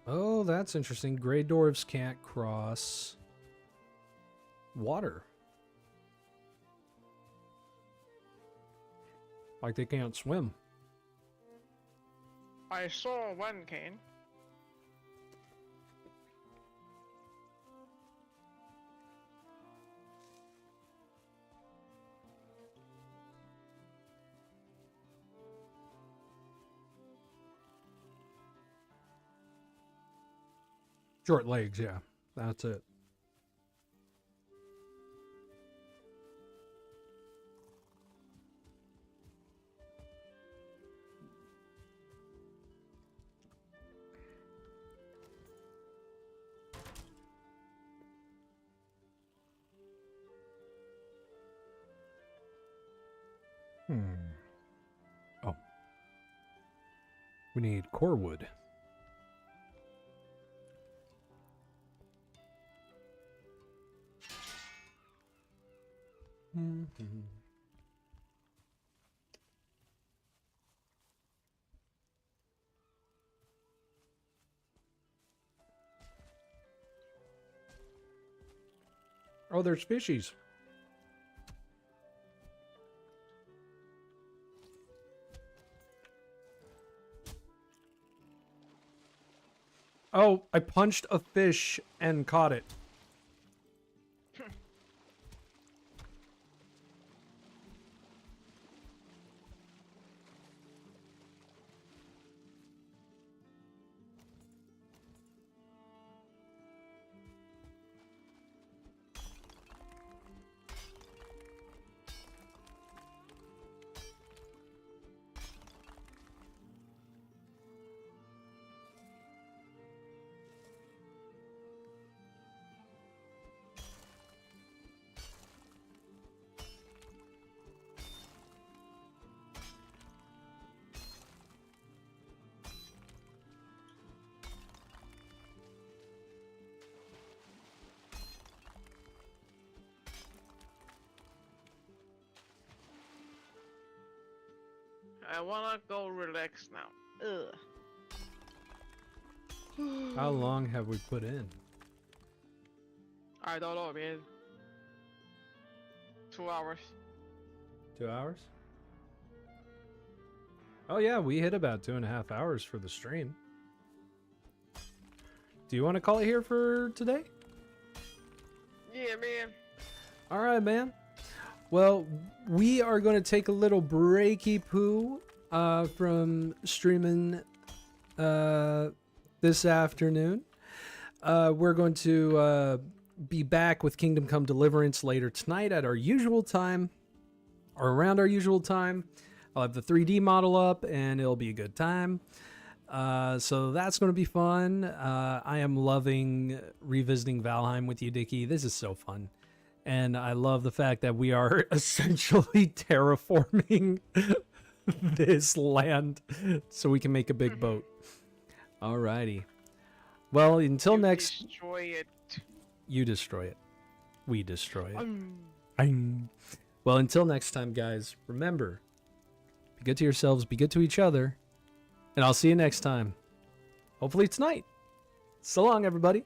Oh, that's interesting. Gray dwarves can't cross water. Like they can't swim. I saw one can. Short legs, yeah. That's it. Oh. We need core wood. Oh, there's fishies. Oh, I punched a fish and caught it. I wanna go relax now. Ugh. How long have we put in? I don't know, man. 2 hours. 2 hours? Oh yeah, we hit about 2.5 hours for the stream. Do you want to call it here for today? Yeah, man. All right, man. Well, we are going to take a little breaky poo from streaming this afternoon. We're going to be back with Kingdom Come Deliverance later tonight at our usual time, or around our usual time. I'll have the 3D model up, and it'll be a good time. So that's going to be fun. I am loving revisiting Valheim with you, Dickie. This is so fun. And I love the fact that we are essentially terraforming this land so we can make a big boat. Alrighty. Well, until next... Destroy it. You destroy it. We destroy it. Well, until next time, guys, remember, be good to yourselves, be good to each other, and I'll see you next time. Hopefully tonight. So long, everybody.